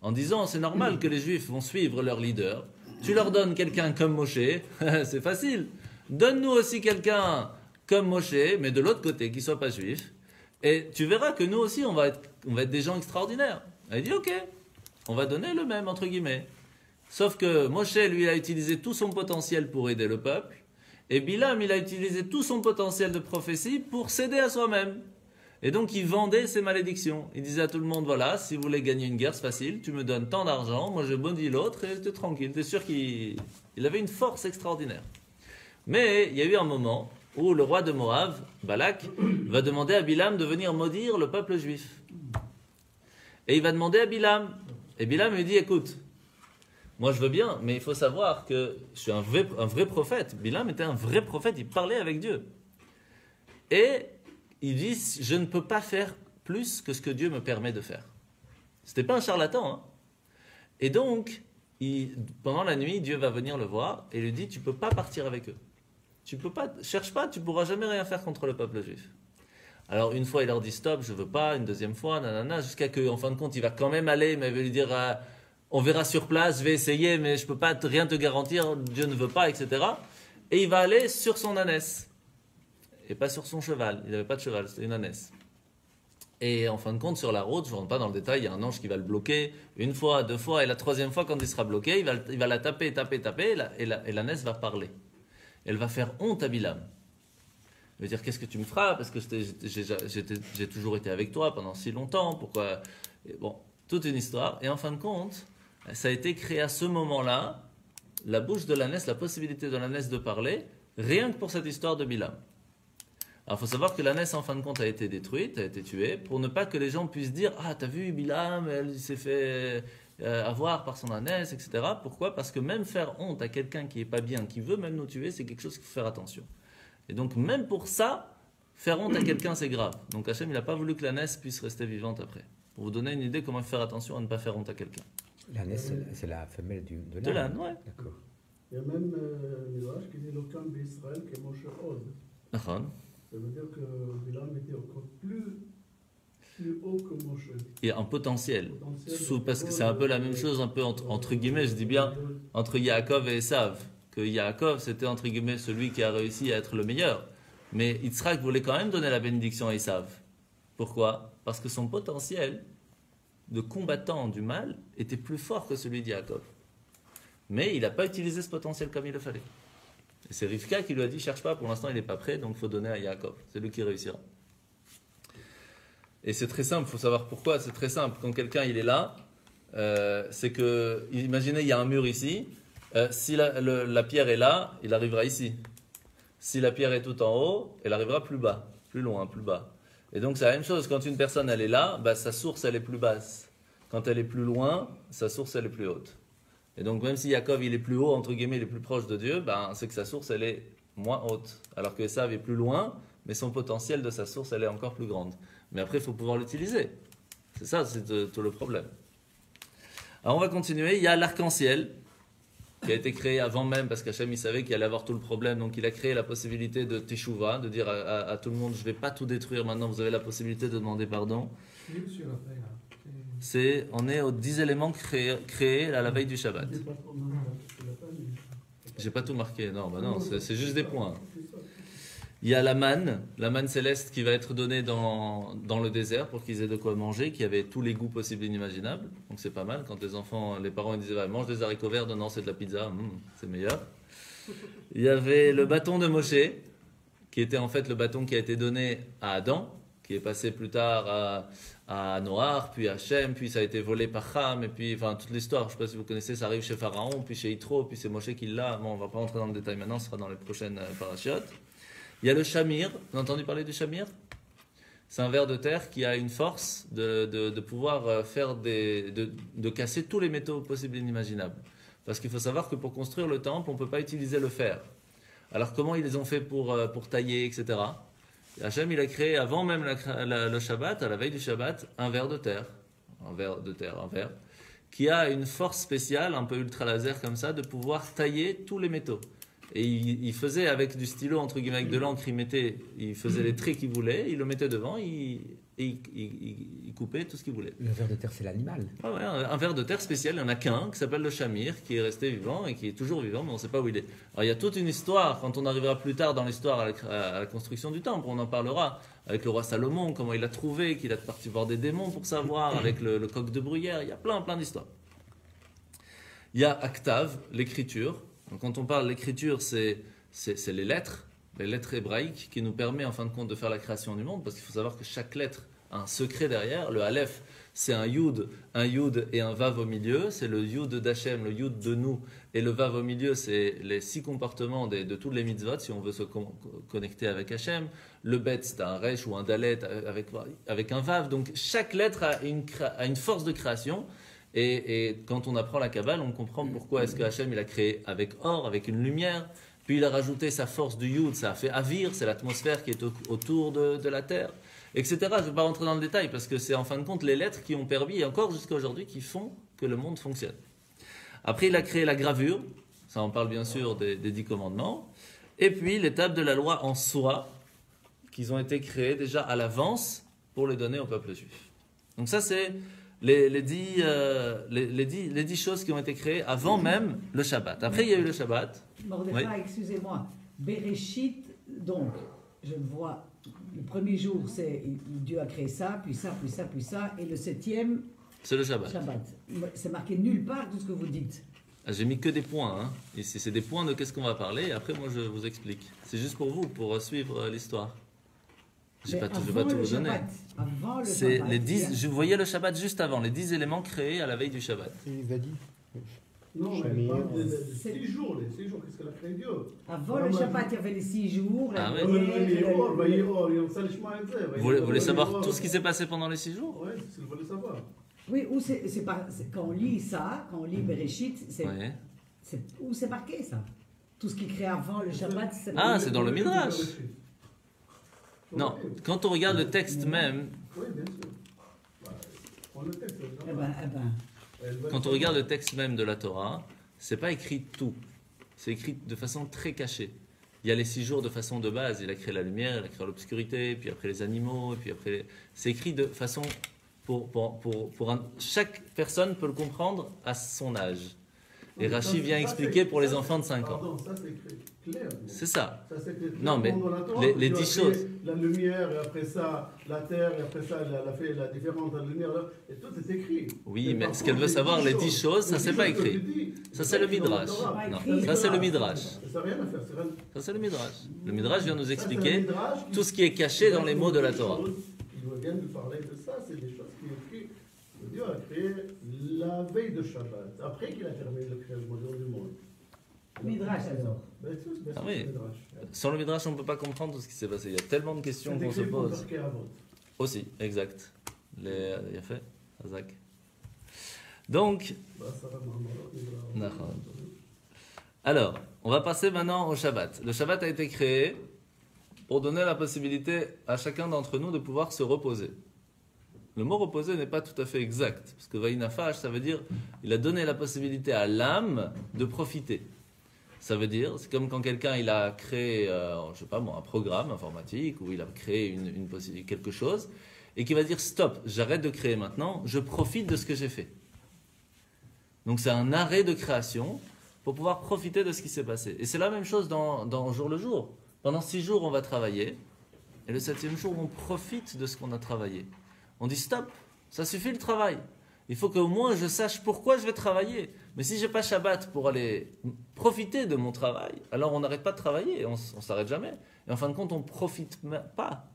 en disant c'est normal que les Juifs vont suivre leur leader. Tu leur donnes quelqu'un comme Moshe, c'est facile. Donne-nous aussi quelqu'un comme Moshe, mais de l'autre côté, qui ne soit pas juif. Et tu verras que nous aussi, on va être des gens extraordinaires. Il dit ok, on va donner le même, entre guillemets. Sauf que Moshe, lui, a utilisé tout son potentiel pour aider le peuple. Et Bilam, il a utilisé tout son potentiel de prophétie pour s'aider à soi-même. Et donc, il vendait ses malédictions. Il disait à tout le monde, voilà, si vous voulez gagner une guerre, c'est facile, tu me donnes tant d'argent, moi je maudis l'autre et t'es tranquille. T'es sûr qu'il avait une force extraordinaire. Mais il y a eu un moment où le roi de Moab, Balak, va demander à Bilam de venir maudire le peuple juif. Et il va demander à Bilam. Et Bilam lui dit, écoute, moi je veux bien, mais il faut savoir que je suis un vrai prophète. Bilam était un vrai prophète, il parlait avec Dieu. Et il dit, je ne peux pas faire plus que ce que Dieu me permet de faire. C'était pas un charlatan. Hein. Et donc, pendant la nuit, Dieu va venir le voir et lui dit, tu peux pas partir avec eux. Tu peux pas, cherche pas, tu pourras jamais rien faire contre le peuple juif. Alors une fois, il leur dit stop, je veux pas, une deuxième fois, nanana, jusqu'à qu'en fin de compte, il va quand même aller, mais il va lui dire, on verra sur place, je vais essayer, mais je peux pas rien te garantir, Dieu ne veut pas, etc. Et il va aller sur son ânesse, et pas sur son cheval, il n'avait pas de cheval, c'était une ânesse. Et en fin de compte, sur la route, je ne rentre pas dans le détail, il y a un ange qui va le bloquer, une fois, deux fois, et la troisième fois, quand il sera bloqué, il va la taper, et l'ânesse va parler. Elle va faire honte à Bilam. Elle va dire, qu'est-ce que tu me feras? Parce que j'ai toujours été avec toi pendant si longtemps. Pourquoi? Et bon, toute une histoire. Et en fin de compte, ça a été créé à ce moment-là, la bouche de l'ânesse, la possibilité de l'ânesse de parler, rien que pour cette histoire de Bilam. Alors il faut savoir que l'ânesse, en fin de compte, a été détruite, a été tuée, pour ne pas que les gens puissent dire, ah, t'as vu Bilam, elle s'est fait avoir par son ânesse, etc. Pourquoi? Parce que même faire honte à quelqu'un qui n'est pas bien, qui veut même nous tuer, c'est quelque chose qu'il faut faire attention. Et donc même pour ça, faire honte à quelqu'un, c'est grave. Donc Hachem, il n'a pas voulu que l'ânesse puisse rester vivante après. Pour vous donner une idée comment faire attention à ne pas faire honte à quelqu'un. L'ânesse, c'est la femelle de l'âne. De l'âne, ouais. D'accord. Il y a même un Midrash qui dit l'aucun d'Israël qui est Moshe Od. D'accord. Ça veut dire que Bilam était encore plus haut que Moshe. Il y a un potentiel. Parce que c'est un peu la même chose, un peu entre guillemets, je dis bien, entre Yaakov et Esav. Que Yaakov, c'était entre guillemets celui qui a réussi à être le meilleur. Mais Yitzhak voulait quand même donner la bénédiction à Esav. Pourquoi? Parce que son potentiel de combattant du mal était plus fort que celui de Yaakov. Mais il n'a pas utilisé ce potentiel comme il le fallait. Et c'est Rivka qui lui a dit, cherche pas, pour l'instant il n'est pas prêt, donc il faut donner à Yaakov. C'est lui qui réussira. Et c'est très simple, il faut savoir pourquoi. C'est très simple. Quand quelqu'un il est là, c'est que, imaginez, il y a un mur ici. Si la pierre est là, il arrivera ici. Si la pierre est tout en haut, elle arrivera plus bas, plus loin, plus bas. Et donc c'est la même chose. Quand une personne elle est là, sa source elle est plus basse. Quand elle est plus loin, sa source elle est plus haute. Et donc même si Yaakov il est plus haut, entre guillemets, il est plus proche de Dieu, c'est que sa source elle est moins haute. Alors que Esav est plus loin, mais son potentiel de sa source elle est encore plus grande. Mais après il faut pouvoir l'utiliser. C'est ça, c'est tout le problème. Alors on va continuer. Il y a l'arc-en-ciel qui a été créé avant même, parce qu'Hachem il savait qu'il allait avoir tout le problème, donc il a créé la possibilité de teshuva, de dire à tout le monde, je ne vais pas tout détruire maintenant, vous avez la possibilité de demander pardon. On est aux 10 éléments créés à la veille du Shabbat. J'ai pas tout marqué, non, c'est juste des points. Il y a la manne céleste qui va être donnée dans le désert pour qu'ils aient de quoi manger, qui avait tous les goûts possibles et inimaginables. Donc c'est pas mal. Quand les parents ils disaient mange des haricots verts, non, c'est de la pizza, c'est meilleur. Il y avait le bâton de Moshe, qui était en fait le bâton qui a été donné à Adam, qui est passé plus tard à Noach, puis à Shem, puis ça a été volé par Ham, et puis toute l'histoire, je ne sais pas si vous connaissez, ça arrive chez Pharaon, puis chez Yitro, puis c'est Moshe qui l'a. Bon, on ne va pas rentrer dans le détail maintenant, ce sera dans les prochaines parachutes. Il y a le shamir. Vous avez entendu parler du shamir? C'est un ver de terre qui a une force de pouvoir faire de casser tous les métaux possibles et inimaginables. Parce qu'il faut savoir que pour construire le temple, on ne peut pas utiliser le fer. Alors comment ils les ont fait pour tailler, etc. Hachem, il a créé avant même le Shabbat, à la veille du Shabbat, un ver de terre, qui a une force spéciale, un peu ultra laser comme ça, de pouvoir tailler tous les métaux. Et il faisait avec du stylo, entre guillemets, avec de l'encre, il faisait les traits qu'il voulait, il le mettait devant, il coupait tout ce qu'il voulait. Le ver de terre, c'est l'animal. Ah ouais, un ver de terre spécial, il n'y en a qu'un, qui s'appelle le chamir, qui est resté vivant et qui est toujours vivant, mais on ne sait pas où il est. Alors il y a toute une histoire, quand on arrivera plus tard dans l'histoire à la construction du temple, on en parlera, avec le roi Salomon, comment il a trouvé, qu'il a parti voir des démons pour savoir, avec le coq de bruyère, il y a plein d'histoires. Il y a Aktav, l'écriture. Donc, quand on parle de l'écriture, c'est les lettres hébraïques qui nous permettent en fin de compte de faire la création du monde, parce qu'il faut savoir que chaque lettre a un secret derrière. Le Aleph, c'est un Yud et un Vav au milieu. C'est le Yud d'Hachem, le Yud de nous, et le Vav au milieu, c'est les 6 comportements de tous les mitzvot, si on veut se connecter avec Hachem. Le Bet, c'est un Resh ou un Dalet avec un Vav. Donc chaque lettre a une force de création. Et quand on apprend la Kabbale, on comprend pourquoi est-ce que Hachem il a créé avec or, avec une lumière. Puis il a rajouté sa force du Yud, ça a fait Avir, c'est l'atmosphère qui est autour de la terre, etc. Je ne vais pas rentrer dans le détail parce que c'est en fin de compte les lettres qui ont permis, et encore jusqu'à aujourd'hui, qui font que le monde fonctionne. Après, il a créé la gravure, ça on parle bien sûr des 10 commandements. Et puis l'étape de la loi en soi, qu'ils ont été créés déjà à l'avance pour les donner au peuple juif. Donc ça c'est les 10 choses qui ont été créées avant même le Shabbat. Après, il y a eu le Shabbat. Mordechai, excusez-moi. Bereshit, donc, je vois, le premier jour, c'est Dieu a créé ça, puis ça, puis ça, puis ça, et le 7e, c'est le Shabbat. C'est marqué nulle part tout ce que vous dites. Ah, j'ai mis que des points. Hein. Et c'est des points de qu'est-ce qu'on va parler, et après, moi, je vous explique. C'est juste pour vous, pour suivre l'histoire. Je ne vais pas tout vous donner. Avant le c'est Shabbat, les 10, je voyais le Shabbat juste avant, les 10 éléments créés à la veille du Shabbat. Il va dire. Non, mais pas des 6 jours, qu'est-ce qu'elle a créé Dieu? Avant le Shabbat, il y avait les 6 jours. Ah la oui. lumière, Vous voulez savoir tout ce qui s'est passé pendant les 6 jours? Oui, c'est ce que vous voulez savoir. Oui, ou quand on lit ça, quand on lit Bereshit, où c'est marqué ça? Tout ce qui est créé avant le Shabbat, c'est... Ah, c'est dans le Midrash. Non, quand on regarde le texte même, Oui, bien sûr. Prends le texte. Eh ben. quand on regarde le texte même de la Torah, c'est pas écrit tout. C'est écrit de façon très cachée. Il y a les 6 jours de façon de base. Il a créé la lumière, il a créé l'obscurité, puis après les animaux, et puis après... C'est écrit de façon... Chaque personne peut le comprendre à son âge. Et Rashi vient expliquer pour les enfants de 5 ans. Pardon, ça c'est clair. C'est ça. Ça c'est clair. Non, mais les 10 choses. La lumière, et après ça, la terre, et après ça, la différence de la lumière, et tout est écrit. Oui, mais ce qu'elle veut savoir, les 10 choses, ça c'est pas écrit. Ça c'est le Midrash. Non, ça c'est le Midrash. Ça n'a rien à faire. Ça c'est le Midrash. Le Midrash vient nous expliquer tout ce qui est caché dans les mots de la Torah. Il vient de parler de ça, c'est des choses qui sont écrites. Dieu a créé la veille de Shabbat, après qu'il a terminé le création du monde. Midrash alors. Ah oui. Sans le Midrash, on ne peut pas comprendre tout ce qui s'est passé. Il y a tellement de questions qu'on se pose. Aussi, exact. Il y a fait, Azak. Donc, alors, on va passer maintenant au Shabbat. Le Shabbat a été créé pour donner la possibilité à chacun d'entre nous de pouvoir se reposer. Le mot reposer n'est pas tout à fait exact, parce que Vaïnafash, ça veut dire il a donné la possibilité à l'âme de profiter. Ça veut dire, c'est comme quand quelqu'un il a créé, je sais pas moi, un programme informatique, ou il a créé quelque chose, et qui va dire stop, j'arrête de créer maintenant, je profite de ce que j'ai fait. Donc c'est un arrêt de création pour pouvoir profiter de ce qui s'est passé. Et c'est la même chose dans jour le jour. Pendant 6 jours, on va travailler, et le 7e jour, on profite de ce qu'on a travaillé. On dit stop, ça suffit le travail. Il faut qu'au moins je sache pourquoi je vais travailler. Mais si je n'ai pas Shabbat pour aller profiter de mon travail, alors on n'arrête pas de travailler, on ne s'arrête jamais. Et en fin de compte, on ne profite pas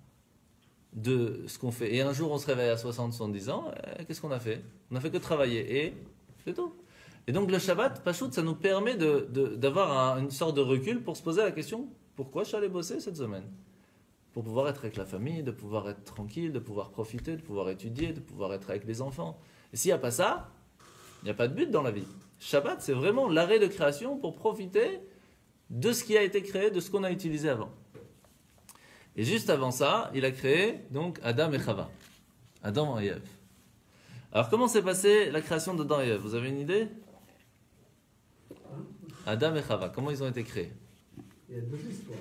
de ce qu'on fait. Et un jour, on se réveille à 60, 70 ans, qu'est-ce qu'on a fait? On n'a fait que travailler, et c'est tout. Et donc le Shabbat, Pachout, ça nous permet d'avoir une sorte de recul pour se poser la question, pourquoi je suis allé bosser cette semaine? Pour pouvoir être avec la famille, de pouvoir être tranquille, de pouvoir profiter, de pouvoir étudier, de pouvoir être avec les enfants. Et s'il n'y a pas ça, il n'y a pas de but dans la vie. Shabbat, c'est vraiment l'arrêt de création pour profiter de ce qui a été créé, de ce qu'on a utilisé avant. Et juste avant ça, il a créé donc Adam et Chava. Adam et Ève. Alors comment s'est passée la création d'Adam et Ève? Vous avez une idée? Adam et Chava, comment ils ont été créés? Il y a deux histoires.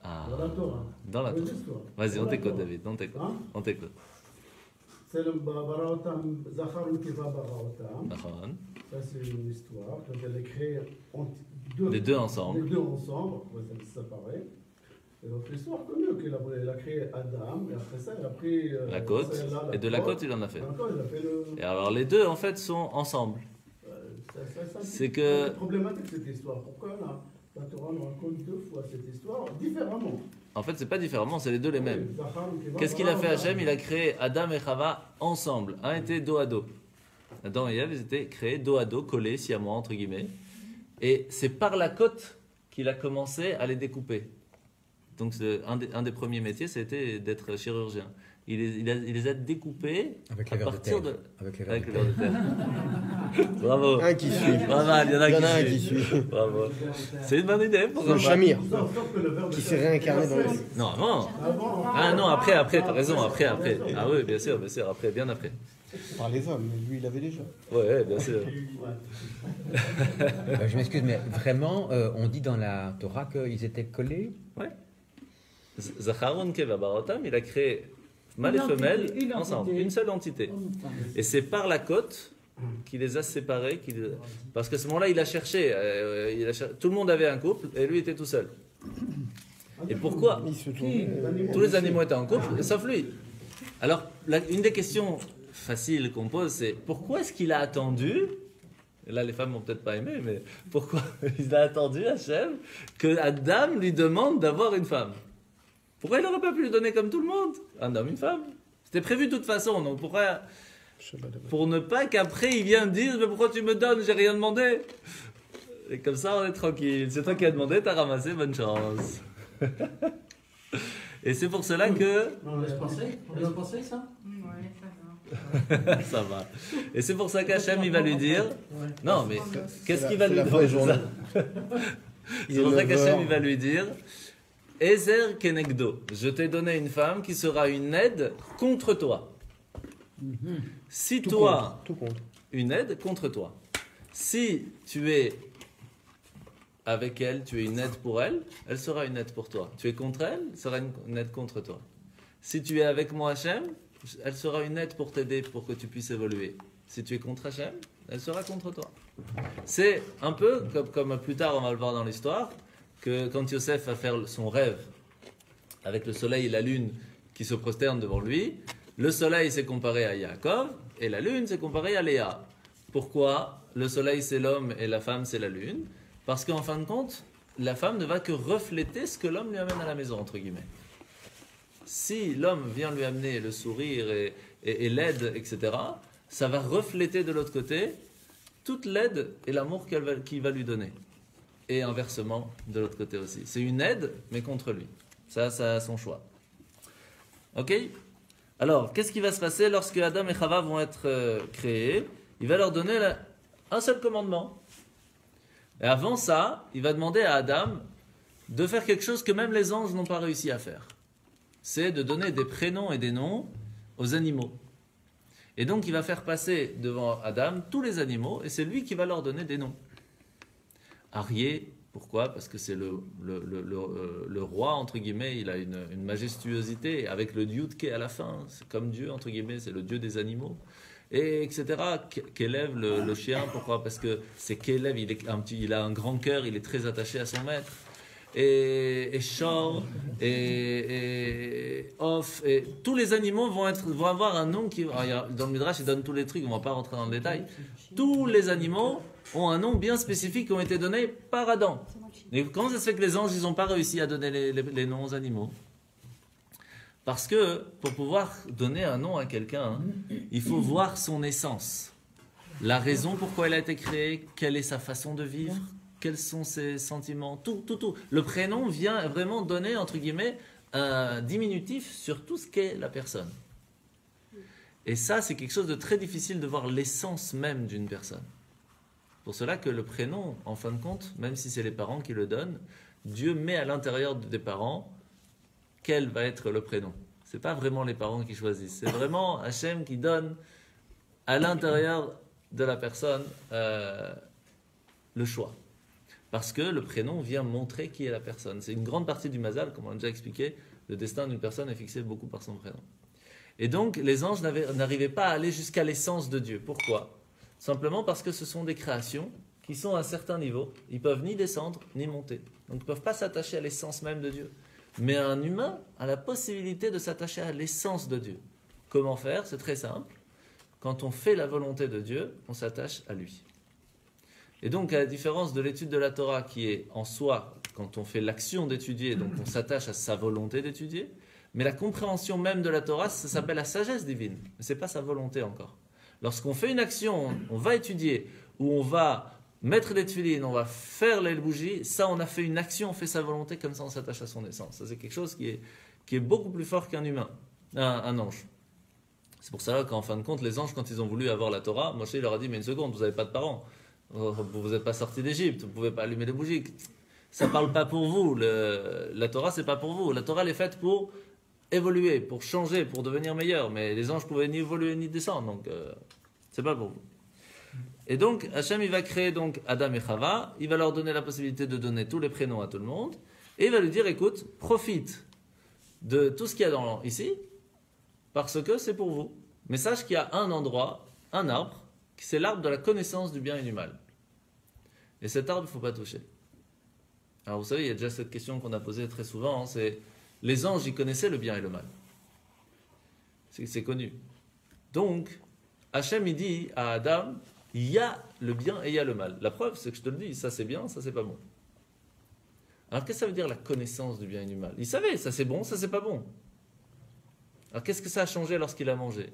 Ah, Dans la Torah. dans la Deux Torah. histoires. Vas-y, Dans on la t'écoute, Torah. David, on t'écoute. Hein? On t'écoute. C'est le Baraotam, Zachar Ukiva Baraotam. Nachon. Ça, c'est une histoire. Quand elle est créée Les deux ensemble. Les deux ensemble, ouais, ça se séparait. Et l'autre histoire connue, elle a créé Adam, et après ça, elle a pris. La côte. Et de la côte, il en a fait. Encore, il a fait le. Et alors, les deux, en fait, sont ensemble. C'est que- C'est problématique cette histoire. Pourquoi la Torah nous raconte deux fois cette histoire différemment? En fait, c'est pas différemment, c'est les deux les mêmes. Oui, Zachar Ukiva Qu'est-ce qu'il a fait Baraotam. Hachem? Il a créé Adam et Chava ensemble. Un était dos à dos. Adam et Ève, ils étaient créés dos à dos, collés, sciemment, entre guillemets. Et c'est par la côte qu'il a commencé à les découper. Donc, un des premiers métiers, c'était d'être chirurgien. Il les a découpés Avec à les vers de partir terre. de. Avec les vers Avec de les vers de terre. terre. Bravo. Un qui suit. Pas mal, il y en a Il y en a un qui qui suivent. suit. Bravo. C'est une bonne idée. pourquoi Le pas. Shamir, Sauf que le verbe qui de s'est terre- réincarné dans le... Non, avant. Avant. Ah non, après, t'as raison, après. Ah oui, bien sûr, après, bien après. Par les hommes, mais lui, il avait déjà. Ouais, bien sûr. Je m'excuse, mais vraiment, on dit dans la Torah qu'ils étaient collés. Ouais. Zacharon Keva Barotam, il a créé mâle et Une entité, femelle une ensemble, entité. une seule entité. Et c'est par la côte qu'il les a séparés, parce qu'à ce moment-là, il a cherché, tout le monde avait un couple et lui était tout seul. Et pourquoi Il se tournait. tous les animaux étaient en couple, sauf lui? Alors, une des questions faciles qu'on pose, c'est pourquoi est-ce qu'il a attendu? Et là, les femmes vont peut-être pas aimer, mais pourquoi il a attendu, Hachem, que Adam lui demande d'avoir une femme? Pourquoi il n'aurait pas pu lui donner comme tout le monde? Un homme, une femme. C'était prévu de toute façon, donc pourquoi... Pour ne pas qu'après il vienne dire mais pourquoi tu me donnes, j'ai rien demandé. Et comme ça on est tranquille. C'est toi qui as demandé, t'as ramassé, bonne chance. Et c'est pour cela que On laisse passer ça? ça va. Et c'est pour ça qu'Hachem il va lui dire non mais qu'est-ce qu'il va C'est lui la dire? vraie journée. C'est pour ça Il est qu'Hachem 9 il va lui dire Ezer Kenegdo, je t'ai donné une femme qui sera une aide contre toi. Si Tout toi, compte, tout compte. une aide contre toi. Si tu es avec elle, tu es une aide pour elle, elle sera une aide pour toi. Tu es contre elle, elle sera une aide contre toi. Si tu es avec moi, Hachem, elle sera une aide pour t'aider, pour que tu puisses évoluer. Si tu es contre Hachem, elle sera contre toi. C'est un peu comme plus tard on va le voir dans l'histoire, que quand Yosef va faire son rêve avec le soleil et la lune qui se prosternent devant lui, le soleil s'est comparé à Yaakov et la lune s'est comparée à Léa. Pourquoi le soleil c'est l'homme et la femme c'est la lune? Parce qu'en fin de compte, la femme ne va que refléter ce que l'homme lui amène à la maison, entre guillemets. Si l'homme vient lui amener le sourire et l'aide, etc., ça va refléter de l'autre côté toute l'aide et l'amour qu'il va lui donner. Et inversement, de l'autre côté aussi. C'est une aide, mais contre lui. Ça a son choix. Ok? Alors, qu'est-ce qui va se passer lorsque Adam et Chava vont être créés? Il va leur donner un seul commandement. Et avant ça, il va demander à Adam de faire quelque chose que même les anges n'ont pas réussi à faire. C'est de donner des prénoms et des noms aux animaux. Et donc, il va faire passer devant Adam tous les animaux, et c'est lui qui va leur donner des noms. Arié, pourquoi? Parce que c'est le roi, entre guillemets, il a une majestuosité, avec le Yud-Ké à la fin, c'est comme Dieu, entre guillemets, c'est le Dieu des animaux. Et etc. Kélev, le chien, pourquoi? Parce que c'est Kélev, il a un grand cœur, il est très attaché à son maître. Et Shor, et Off, et tous les animaux vont avoir un nom qui... Dans le Midrash, il donne tous les trucs, on ne va pas rentrer dans le détail. Tous les animaux ont un nom bien spécifique qui ont été donnés par Adam. Et comment ça se fait que les anges, ils n'ont pas réussi à donner les noms aux animaux? Parce que pour pouvoir donner un nom à quelqu'un, il faut voir son essence. La raison pourquoi elle a été créée, quelle est sa façon de vivre, quels sont ses sentiments, tout. Le prénom vient vraiment donner, entre guillemets, un diminutif sur tout ce qu'est la personne. Et ça, c'est quelque chose de très difficile de voir l'essence même d'une personne. Pour cela que le prénom, en fin de compte, même si c'est les parents qui le donnent, Dieu met à l'intérieur des parents quel va être le prénom. Ce n'est pas vraiment les parents qui choisissent, c'est vraiment Hachem qui donne à l'intérieur de la personne le choix. Parce que le prénom vient montrer qui est la personne. C'est une grande partie du mazal, comme on l'a déjà expliqué, le destin d'une personne est fixé beaucoup par son prénom. Et donc, les anges n'arrivaient pas à aller jusqu'à l'essence de Dieu. Pourquoi? Simplement parce que ce sont des créations qui sont à un certain niveau. Ils ne peuvent ni descendre, ni monter. Donc, ils ne peuvent pas s'attacher à l'essence même de Dieu. Mais un humain a la possibilité de s'attacher à l'essence de Dieu. Comment faire? C'est très simple. Quand on fait la volonté de Dieu, on s'attache à lui. Et donc, à la différence de l'étude de la Torah qui est en soi, quand on fait l'action d'étudier, donc on s'attache à sa volonté d'étudier, mais la compréhension même de la Torah, ça s'appelle la sagesse divine. Mais ce n'est pas sa volonté encore. Lorsqu'on fait une action, on va étudier, ou on va mettre les tefilines, on va faire les bougies, ça on a fait une action, on fait sa volonté, comme ça on s'attache à son essence. Ça c'est quelque chose qui est beaucoup plus fort qu'un humain, un ange. C'est pour ça qu'en fin de compte, les anges, quand ils ont voulu avoir la Torah, Moshe leur a dit, mais une seconde, vous n'avez pas de parents. Vous n'êtes pas sortis d'Égypte, vous ne pouvez pas allumer des bougies. Ça ne parle pas pour vous. La Torah, ce n'est pas pour vous. La Torah, elle est faite pour évoluer, pour changer, pour devenir meilleur. Mais les anges ne pouvaient ni évoluer ni descendre. Donc, ce n'est pas pour vous. Et donc, Hachem, il va créer donc Adam et Chava. Il va leur donner la possibilité de donner tous les prénoms à tout le monde. Et il va lui dire, écoute, profite de tout ce qu'il y a ici, parce que c'est pour vous. Mais sache qu'il y a un endroit, un arbre, c'est l'arbre de la connaissance du bien et du mal. Et cet arbre, il ne faut pas toucher. Alors vous savez, il y a déjà cette question qu'on a posée très souvent, c'est les anges, ils connaissaient le bien et le mal. C'est connu. Donc, Hachem, il dit à Adam, il y a le bien et il y a le mal. La preuve, c'est que je te le dis, ça c'est bien, ça c'est pas bon. Alors qu'est-ce que ça veut dire la connaissance du bien et du mal? Il savait, ça c'est bon, ça c'est pas bon. Alors qu'est-ce que ça a changé lorsqu'il a mangé?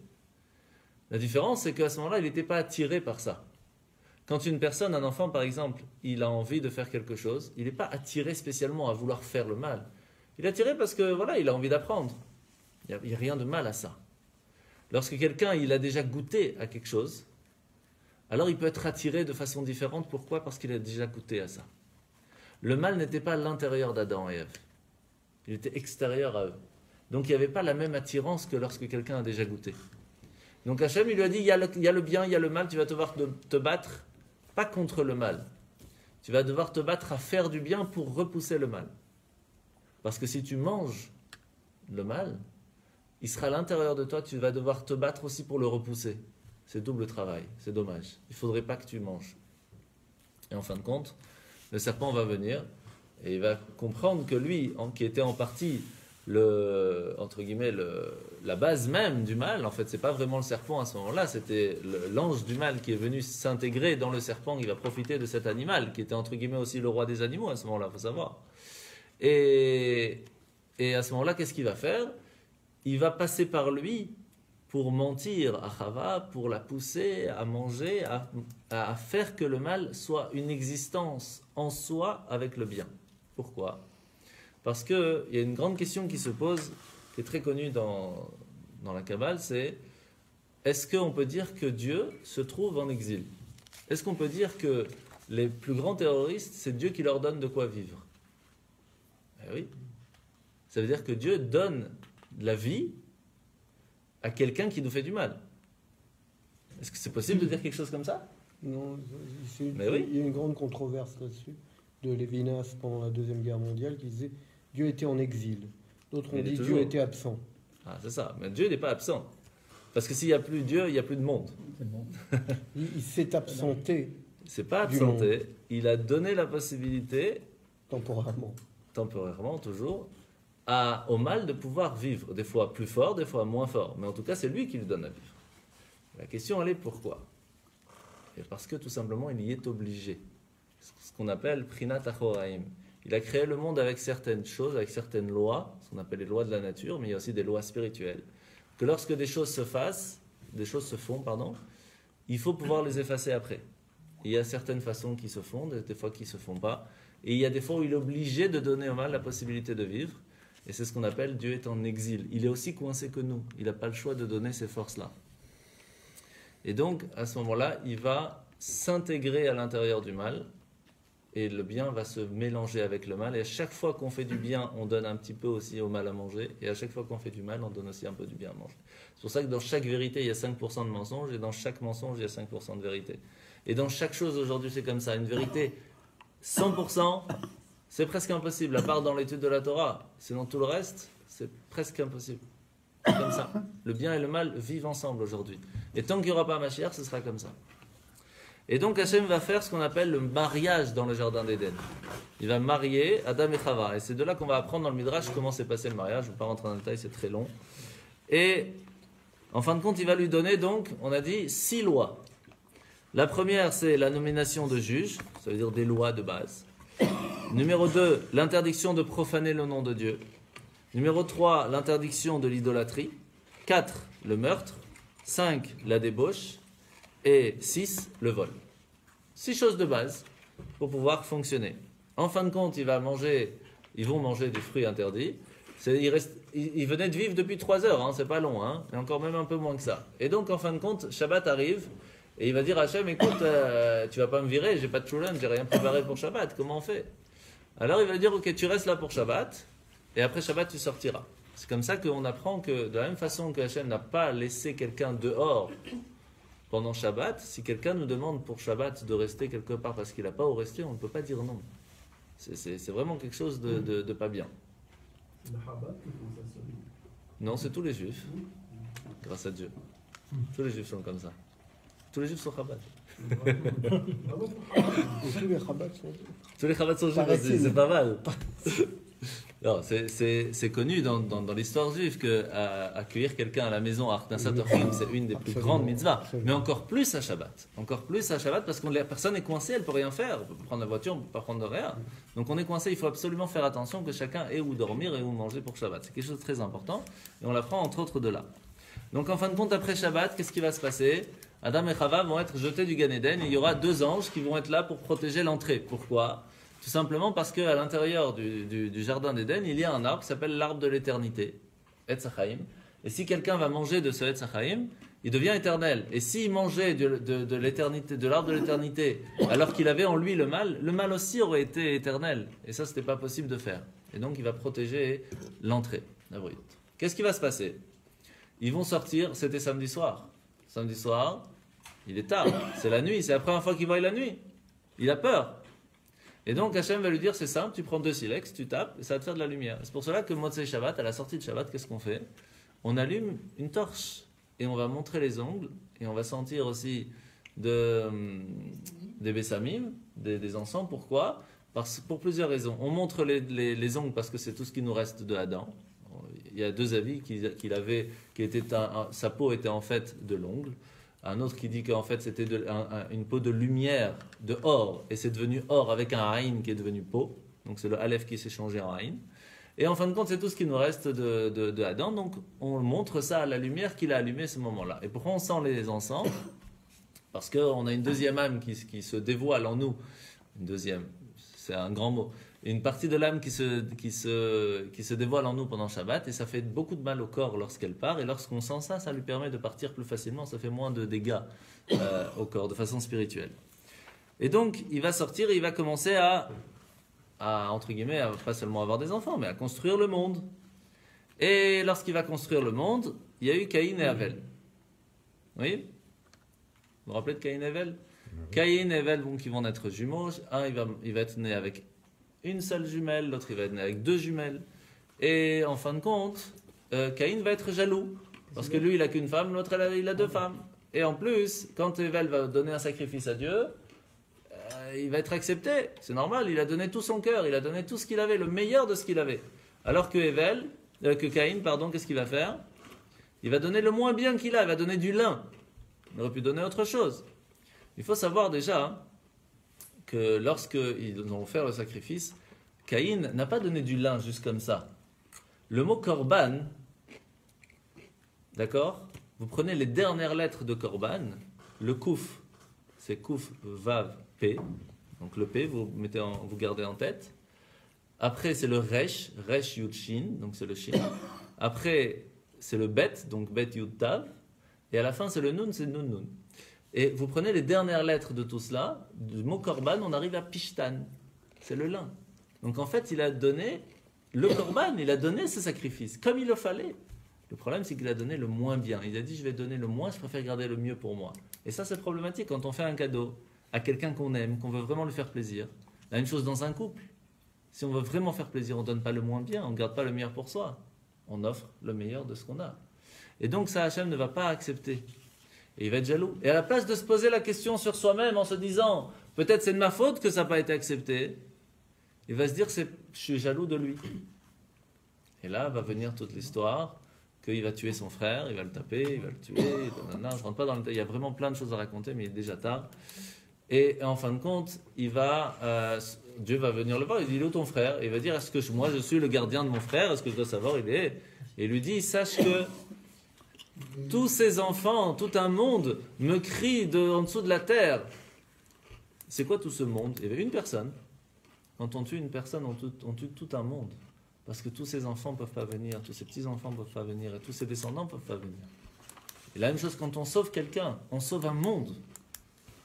La différence, c'est qu'à ce moment-là, il n'était pas attiré par ça. Quand une personne, un enfant par exemple, il a envie de faire quelque chose, il n'est pas attiré spécialement à vouloir faire le mal. Il est attiré parce que voilà, il a envie d'apprendre. Il n'y a rien de mal à ça. Lorsque quelqu'un il a déjà goûté à quelque chose, alors il peut être attiré de façon différente. Pourquoi? Parce qu'il a déjà goûté à ça. Le mal n'était pas à l'intérieur d'Adam et Ève. Il était extérieur à eux. Donc il n'y avait pas la même attirance que lorsque quelqu'un a déjà goûté. Donc Hachem, il lui a dit, il y a le bien, il y a le mal, tu vas devoir te battre, pas contre le mal. Tu vas devoir te battre à faire du bien pour repousser le mal. Parce que si tu manges le mal, il sera à l'intérieur de toi, tu vas devoir te battre aussi pour le repousser. C'est double travail, c'est dommage. Il ne faudrait pas que tu manges. Et en fin de compte, le serpent va venir et il va comprendre que lui, qui était en partie entre guillemets, la base même du mal, en fait, c'est pas vraiment le serpent à ce moment-là, c'était l'ange du mal qui est venu s'intégrer dans le serpent, qui va profiter de cet animal, qui était entre guillemets aussi le roi des animaux à ce moment-là, il faut savoir. Et à ce moment-là, qu'est-ce qu'il va faire? Il va passer par lui pour mentir à Chava, pour la pousser à manger, à faire que le mal soit une existence en soi avec le bien. Pourquoi? Parce qu'il y a une grande question qui se pose, qui est très connue dans la Kabbale, c'est est-ce qu'on peut dire que Dieu se trouve en exil? Est-ce qu'on peut dire que les plus grands terroristes, c'est Dieu qui leur donne de quoi vivre? Eh oui. Ça veut dire que Dieu donne la vie à quelqu'un qui nous fait du mal. Est-ce que c'est possible de dire quelque chose comme ça? Non, Mais oui. Il y a une grande controverse là-dessus, de Lévinas pendant la Deuxième Guerre mondiale, qui disait Dieu était en exil. D'autres ont dit Dieu était absent. Ah, c'est ça. Mais Dieu n'est pas absent. Parce que s'il n'y a plus Dieu, il n'y a plus de monde. Il s'est absenté. Il ne s'est pas absenté. Il a donné la possibilité, temporairement toujours, au mal de pouvoir vivre. Des fois plus fort, des fois moins fort. Mais en tout cas, c'est lui qui lui donne à vivre. La question, elle est pourquoi? Et parce que tout simplement, il y est obligé. Ce qu'on appelle Prinat Achoraim. Il a créé le monde avec certaines choses, avec certaines lois, ce qu'on appelle les lois de la nature, mais il y a aussi des lois spirituelles. Que lorsque des choses se font, il faut pouvoir les effacer après. Il y a certaines façons qui se font, des fois qui ne se font pas. Et il y a des fois où il est obligé de donner au mal la possibilité de vivre. Et c'est ce qu'on appelle Dieu est en exil. Il est aussi coincé que nous. Il n'a pas le choix de donner ces forces-là. Et donc, à ce moment-là, il va s'intégrer à l'intérieur du mal. Et le bien va se mélanger avec le mal. Et à chaque fois qu'on fait du bien, on donne un petit peu aussi au mal à manger. Et à chaque fois qu'on fait du mal, on donne aussi un peu du bien à manger. C'est pour ça que dans chaque vérité, il y a 5% de mensonge. Et dans chaque mensonge, il y a 5% de vérité. Et dans chaque chose aujourd'hui, c'est comme ça. Une vérité 100%, c'est presque impossible, à part dans l'étude de la Torah. Sinon, tout le reste, c'est presque impossible. C'est comme ça. Le bien et le mal vivent ensemble aujourd'hui. Et tant qu'il n'y aura pas Mashiach, ce sera comme ça. Et donc Hachem va faire ce qu'on appelle le mariage dans le jardin d'Éden. Il va marier Adam et Chava. Et c'est de là qu'on va apprendre dans le Midrash comment s'est passé le mariage. Je ne vais pas rentrer dans le détail, c'est très long. Et en fin de compte, il va lui donner donc, on a dit, 6 lois. La première, c'est la nomination de juge, ça veut dire des lois de base. Numéro 2, l'interdiction de profaner le nom de Dieu. Numéro 3, l'interdiction de l'idolâtrie. 4, le meurtre. 5, la débauche. Et 6, le vol. 6 choses de base pour pouvoir fonctionner. En fin de compte, ils vont manger des fruits interdits. Ils venaient de vivre depuis 3 heures, hein, c'est pas long, hein, et encore même un peu moins que ça. Et donc, en fin de compte, Shabbat arrive, et il va dire à Hachem, écoute, tu vas pas me virer, j'ai pas de choulan, j'ai rien préparé pour Shabbat, comment on fait? Alors il va dire, ok, tu restes là pour Shabbat, et après Shabbat, tu sortiras. C'est comme ça qu'on apprend que, de la même façon que Hachem n'a pas laissé quelqu'un dehors pendant Shabbat, si quelqu'un nous demande pour Shabbat de rester quelque part parce qu'il n'a pas où rester, on ne peut pas dire non. C'est vraiment quelque chose de pas bien. Le Chabad, ils font ça seul. Non, c'est tous les juifs, grâce à Dieu. Tous les juifs sont comme ça. Tous les juifs sont Chabad. Bravo. Tous les Chabad sont. Tous les Chabad sont juifs aussi, c'est pas mal. Non, c'est connu dans l'histoire juive qu'accueillir quelqu'un à la maison à Arnasat Orchim, c'est une des plus grandes mitzvahs. Mais encore plus à Shabbat. Encore plus à Shabbat parce que la personne est coincée, elle ne peut rien faire. Elle peut pas prendre la voiture, elle ne peut pas prendre de rien. Donc on est coincé, il faut absolument faire attention que chacun ait où dormir et où manger pour Shabbat. C'est quelque chose de très important et on l'apprend entre autres de là. Donc en fin de compte, après Shabbat, qu'est-ce qui va se passer? Adam et Chava vont être jetés du Gan Eden et il y aura 2 anges qui vont être là pour protéger l'entrée. Pourquoi? Tout simplement parce qu'à l'intérieur du jardin d'Éden, il y a un arbre qui s'appelle l'arbre de l'éternité, Etz Chaim. Et si quelqu'un va manger de ce Etz Chaim, il devient éternel. Et s'il mangeait de l'éternité, de l'arbre de l'éternité, alors qu'il avait en lui le mal aussi aurait été éternel. Et ça, ce n'était pas possible de faire. Et donc, il va protéger l'entrée, la brute. Qu'est-ce qui va se passer? Ils vont sortir, c'était samedi soir. Samedi soir, il est tard, c'est la nuit, c'est la première fois qu'il voit la nuit. Il a peur. Et donc Hachem va lui dire, c'est simple, tu prends 2 silex, tu tapes, et ça va te faire de la lumière. C'est pour cela que Motzei Shabbat, à la sortie de Shabbat, qu'est-ce qu'on fait? On allume une torche, et on va montrer les ongles, et on va sentir aussi des bessamim, des encens. Pourquoi? Pour plusieurs raisons. On montre les ongles parce que c'est tout ce qui nous reste de Adam. Il y a 2 avis sa peau était en fait de l'ongle. Un autre qui dit qu'en fait c'était une peau de lumière, de or, et c'est devenu or avec un haïn qui est devenu peau. Donc c'est le aleph qui s'est changé en haïn. Et en fin de compte, c'est tout ce qui nous reste de Adam. Donc on montre ça à la lumière qu'il a allumée à ce moment-là. Et pourquoi on sent les encens? Parce qu'on a une deuxième âme qui se dévoile en nous. Une deuxième, c'est un grand mot. Une partie de l'âme qui se dévoile en nous pendant Shabbat, et ça fait beaucoup de mal au corps lorsqu'elle part, et lorsqu'on sent ça, ça lui permet de partir plus facilement, ça fait moins de dégâts au corps, de façon spirituelle. Et donc, il va sortir et il va commencer à entre guillemets, à pas seulement avoir des enfants, mais à construire le monde. Et lorsqu'il va construire le monde, il y a eu Caïn et Abel. Oui? Vous vous rappelez de Caïn et Abel? Caïn et Abel qui vont naître jumeaux. Un, il va être né avec une seule jumelle, l'autre il va être né avec 2 jumelles. Et en fin de compte, Caïn va être jaloux. Parce que lui, il n'a qu'une femme, l'autre, il a 2 femmes. Et en plus, quand Abel va donner un sacrifice à Dieu, il va être accepté. C'est normal, il a donné tout son cœur, il a donné tout ce qu'il avait, le meilleur de ce qu'il avait. Alors que Caïn, qu'est-ce qu'il va faire? Il va donner le moins bien qu'il a, il va donner du lin. Il aurait pu donner autre chose. Il faut savoir déjà que lorsqu'ils ont fait le sacrifice, Caïn n'a pas donné du lin juste comme ça. Le mot korban, d'accord? Vous prenez les dernières lettres de korban, le kouf, c'est kouf, vav, p. Donc le p, vous gardez en tête. Après, c'est le resh, yud, shin, donc c'est le shin. Après, c'est le bet, donc bet, yud, tav. Et à la fin, c'est le nun, c'est nun, nun. Et vous prenez les dernières lettres de tout cela, du mot korban, on arrive à pishtan. C'est le lin. Donc en fait, il a donné le korban, il a donné ce sacrifice, comme il le fallait. Le problème, c'est qu'il a donné le moins bien. Il a dit, je vais donner le moins, je préfère garder le mieux pour moi. Et ça, c'est problématique quand on fait un cadeau à quelqu'un qu'on aime, qu'on veut vraiment lui faire plaisir. La même chose dans un couple. Si on veut vraiment faire plaisir, on ne donne pas le moins bien, on ne garde pas le meilleur pour soi. On offre le meilleur de ce qu'on a. Et donc ça, Hachem ne va pas accepter. Et il va être jaloux. Et à la place de se poser la question sur soi-même en se disant, peut-être c'est de ma faute que ça n'a pas été accepté, il va se dire, je suis jaloux de lui. Et là va venir toute l'histoire, qu'il va tuer son frère, il va le taper, il va le tuer, nanana, je ne rentre pas dans le détail, il y a vraiment plein de choses à raconter, mais il est déjà tard. Et en fin de compte, Dieu va venir le voir, il dit, il est où ton frère? Et il va dire, est-ce que moi je suis le gardien de mon frère? Est-ce que je dois savoir? Il est. Et il lui dit, sache que tous ces enfants, tout un monde me crie en dessous de la terre. C'est quoi tout ce monde? Il y avait une personne. Quand on tue une personne, on tue tout un monde. Parce que tous ces enfants ne peuvent pas venir, tous ces petits-enfants ne peuvent pas venir, et tous ces descendants ne peuvent pas venir. Et la même chose quand on sauve quelqu'un, on sauve un monde.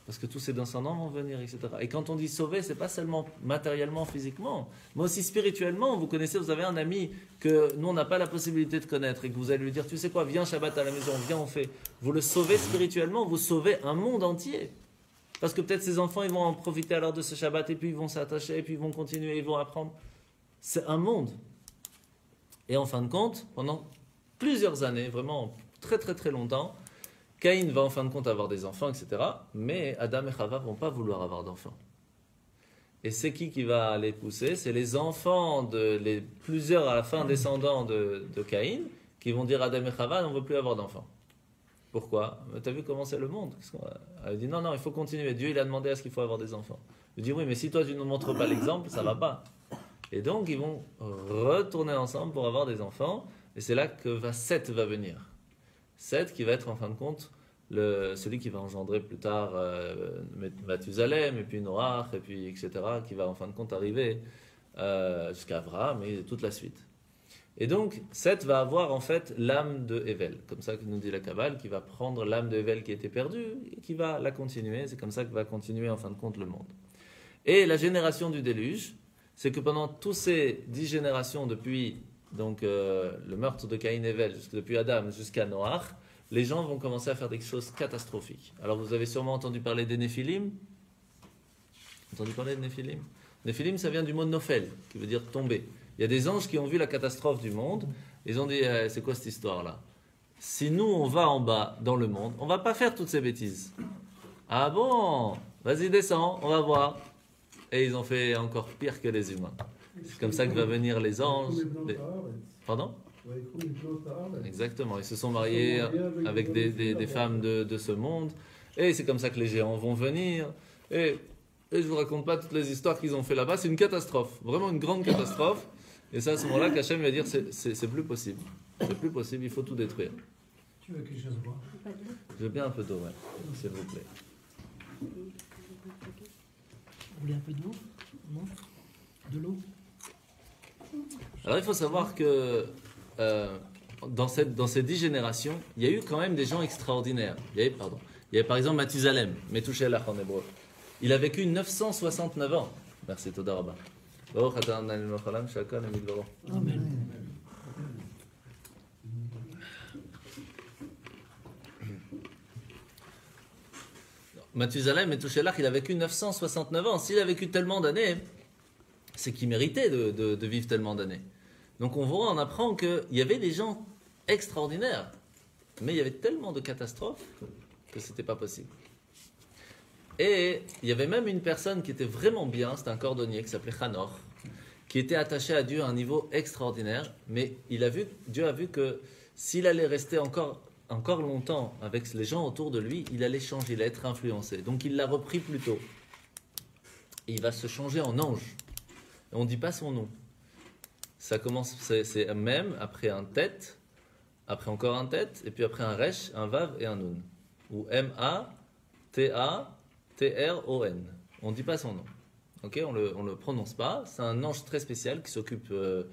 Parce que tous ces descendants vont venir, etc. Et quand on dit sauver, ce n'est pas seulement matériellement, physiquement, mais aussi spirituellement. Vous connaissez, vous avez un ami que nous, on n'a pas la possibilité de connaître, et que vous allez lui dire, tu sais quoi, viens Shabbat à la maison, viens, on fait. Vous le sauvez spirituellement, vous sauvez un monde entier. Parce que peut-être ces enfants, ils vont en profiter alors de ce Shabbat, et puis ils vont s'attacher, et puis ils vont continuer, ils vont apprendre. C'est un monde. Et en fin de compte, pendant plusieurs années, vraiment très très très longtemps, Caïn va en fin de compte avoir des enfants, etc. Mais Adam et Chava ne vont pas vouloir avoir d'enfants. Et c'est qui va les pousser? C'est les enfants, plusieurs à la fin descendants de Caïn, qui vont dire à Adam et Chava, on ne veut plus avoir d'enfants. Pourquoi? Tu as vu comment c'est le monde? Elle dit non, il faut continuer. Dieu il a demandé à ce qu'il faut avoir des enfants. Il dit oui, mais si toi tu ne montres pas l'exemple, ça ne va pas. Et donc ils vont retourner ensemble pour avoir des enfants. Et c'est là que Seth va venir. Seth qui va être en fin de compte celui qui va engendrer plus tard Mathusalem, et puis Noach, et puis etc. Qui va en fin de compte arriver jusqu'à Abraham et toute la suite. Et donc, Seth va avoir en fait l'âme de Hevel, comme ça que nous dit la Kabbale, qui va prendre l'âme de Hevel qui était perdue et qui va la continuer. C'est comme ça que va continuer en fin de compte le monde. Et la génération du déluge, c'est que pendant toutes ces 10 générations depuis donc, le meurtre de Caïn et Hevel, depuis Adam jusqu'à Noach, les gens vont commencer à faire des choses catastrophiques. Alors vous avez sûrement entendu parler des Néphilim. Entendu parler des Néphilim? Néphilim, ça vient du mot Nophel, qui veut dire tomber. Il y a des anges qui ont vu la catastrophe du monde. Ils ont dit, c'est quoi cette histoire-là? Si nous, on va en bas dans le monde, on ne va pas faire toutes ces bêtises. Ah bon? Vas-y, descends, on va voir. Et ils ont fait encore pire que les humains. C'est comme ça que va venir les anges. Pardon? Exactement. Ils se sont mariés avec des femmes de ce monde. Et c'est comme ça que les géants vont venir. Et je ne vous raconte pas toutes les histoires qu'ils ont fait là-bas. C'est une catastrophe. Vraiment une grande catastrophe. Et c'est à ce moment-là qu'Hachem va dire c'est plus possible. C'est plus possible, il faut tout détruire. Tu veux quelque chose de boire? Je veux bien un peu d'eau, ouais, s'il vous plaît. Vous voulez un peu d'eau? Non? De l'eau? Alors il faut savoir que dans ces 10 générations, il y a eu quand même des gens extraordinaires. Il y avait par exemple Mathusalem, Methuselah en hébreu. Il a vécu 969 ans. Merci, Toda Rabba. Amen. Mathusalem et Touchelach, il a vécu 969 ans. S'il a vécu tellement d'années, c'est qu'il méritait de vivre tellement d'années. Donc on apprend qu'il y avait des gens extraordinaires, mais il y avait tellement de catastrophes que c'était pas possible. Et il y avait même une personne qui était vraiment bien, c'était un cordonnier qui s'appelait Hanor, qui était attaché à Dieu à un niveau extraordinaire, mais Dieu a vu que s'il allait rester encore longtemps avec les gens autour de lui, il allait changer, il allait être influencé. Donc il l'a repris plus tôt. Et il va se changer en ange. Et on ne dit pas son nom. Ça commence, c'est même, après un tête, après encore un tête, et puis après un resh, un vav et un nun. Ou M-A-T-A-T-R-O-N. On ne dit pas son nom. Okay, on le prononce pas. C'est un ange très spécial qui s'occupe de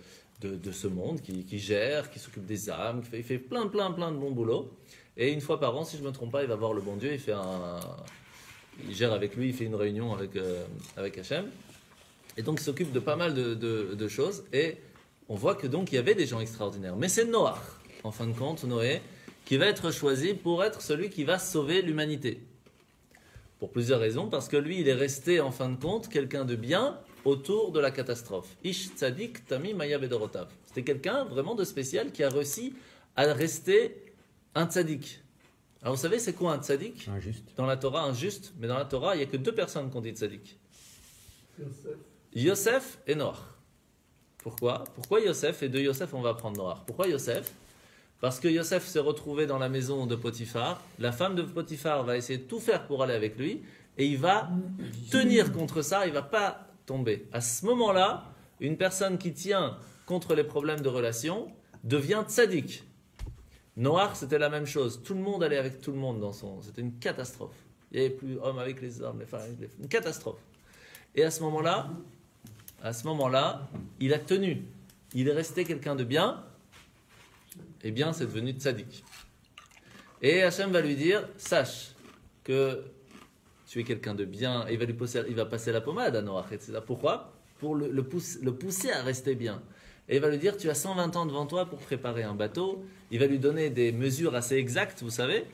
ce monde, qui gère, qui s'occupe des âmes, il fait plein de bons boulots. Et une fois par an, si je ne me trompe pas, il va voir le bon Dieu, il gère avec lui, il fait une réunion avec Hachem. Et donc il s'occupe de pas mal de choses. Et on voit que donc il y avait des gens extraordinaires. Mais c'est Noach, en fin de compte, Noé, qui va être choisi pour être celui qui va sauver l'humanité. Pour plusieurs raisons, parce que lui, il est resté en fin de compte quelqu'un de bien autour de la catastrophe. Ish tzadik tami maya bedorotav. C'était quelqu'un vraiment de spécial qui a réussi à rester un tzadik. Alors vous savez, c'est quoi un tzadik? Injuste. Dans la Torah, un juste, mais dans la Torah, il n'y a que 2 personnes qu'on dit tzadik. Yosef. Yosef et Noach. Pourquoi? Pourquoi Yosef? Et de Yosef, on va apprendre Noach. Pourquoi Yosef? Parce que Yosef s'est retrouvé dans la maison de Potiphar. La femme de Potiphar va essayer de tout faire pour aller avec lui. Et il va tenir contre ça, il ne va pas tomber. À ce moment-là, une personne qui tient contre les problèmes de relation devient tzaddik. Noach, c'était la même chose. Tout le monde allait avec tout le monde dans son... C'était une catastrophe. Il n'y avait plus hommes avec les hommes, les femmes avec les femmes. Une catastrophe. Et à ce moment-là, il a tenu. Il est resté quelqu'un de bien. Eh bien, c'est devenu tzaddik. Et Hachem va lui dire, sache que tu es quelqu'un de bien. Et il va passer la pommade à Noach, etc. Pourquoi? Pour le pousser à rester bien. Et il va lui dire, tu as 120 ans devant toi pour préparer un bateau. Il va lui donner des mesures assez exactes, vous savez.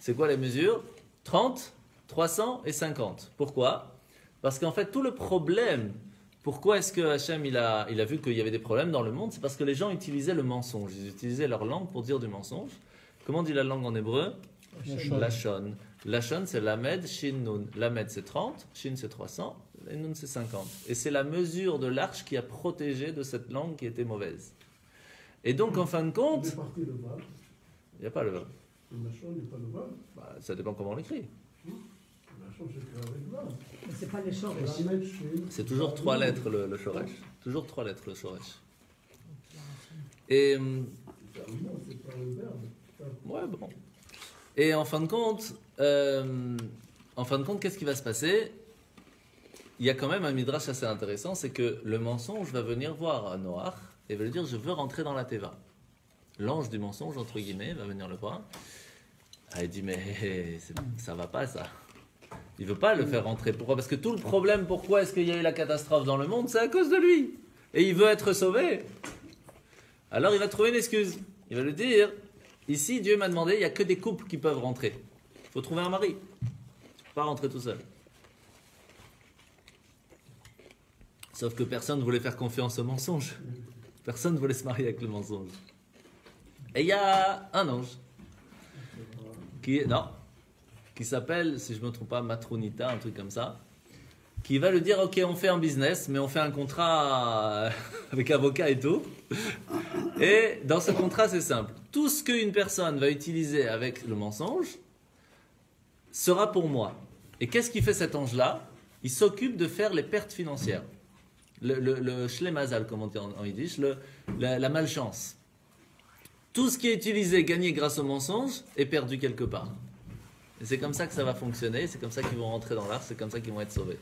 C'est quoi les mesures? 30, 300 et 50. Pourquoi? Parce qu'en fait, tout le problème, pourquoi est-ce que Hachem il a vu qu'il y avait des problèmes dans le monde? C'est parce que les gens utilisaient le mensonge. Ils utilisaient leur langue pour dire du mensonge. Comment dit la langue en hébreu? Lashon. Lashon, c'est lamed, shin, nun. Lamed, c'est 30, shin, c'est 300, et nun, c'est 50. Et c'est la mesure de l'arche qui a protégé de cette langue qui était mauvaise. Et donc, en fin de compte, Il est parti le Vav. il n'y a pas le vav. Le Lachon, il n'y a pas le Vav. Bah, ça dépend comment on l'écrit. Le Lachon, j'ai fait avec le Vav. Mais c'est pas les C'est shoresh. la Mèche, C'est toujours 3 lettres le shoresh. Toujours 3 lettres le shoresh. Et c'est pas le verbe. ouais, bon. Et en fin de compte, qu'est-ce qui va se passer? Il y a quand même un midrash assez intéressant, c'est que le mensonge va venir voir Noach et va lui dire, je veux rentrer dans la teva. L'ange du mensonge, entre guillemets, va venir le voir. Ah, il dit, mais ça va pas ça. Il veut pas le faire rentrer. Pourquoi? Parce que tout le problème, pourquoi est-ce qu'il y a eu la catastrophe dans le monde, c'est à cause de lui. Et il veut être sauvé. Alors il va trouver une excuse. Il va lui dire, ici Dieu m'a demandé, il n'y a que des couples qui peuvent rentrer. Il faut trouver un mari. Tu ne peux pas rentrer tout seul. Sauf que personne ne voulait faire confiance au mensonge. Personne ne voulait se marier avec le mensonge. Et il y a un ange qui s'appelle, si je ne me trompe pas, Matronita, un truc comme ça, qui va lui dire, ok, on fait un business, mais on fait un contrat avec avocat et tout. Et dans ce contrat, c'est simple. Tout ce qu'une personne va utiliser avec le mensonge sera pour moi. Et qu'est-ce qu'il fait cet ange-là? Il s'occupe de faire les pertes financières. Le shlemazal, comme on dit en yiddish, la malchance. Tout ce qui est utilisé, gagné grâce au mensonge, est perdu quelque part. Et c'est comme ça que ça va fonctionner, c'est comme ça qu'ils vont rentrer dans l'arche, c'est comme ça qu'ils vont être sauvés.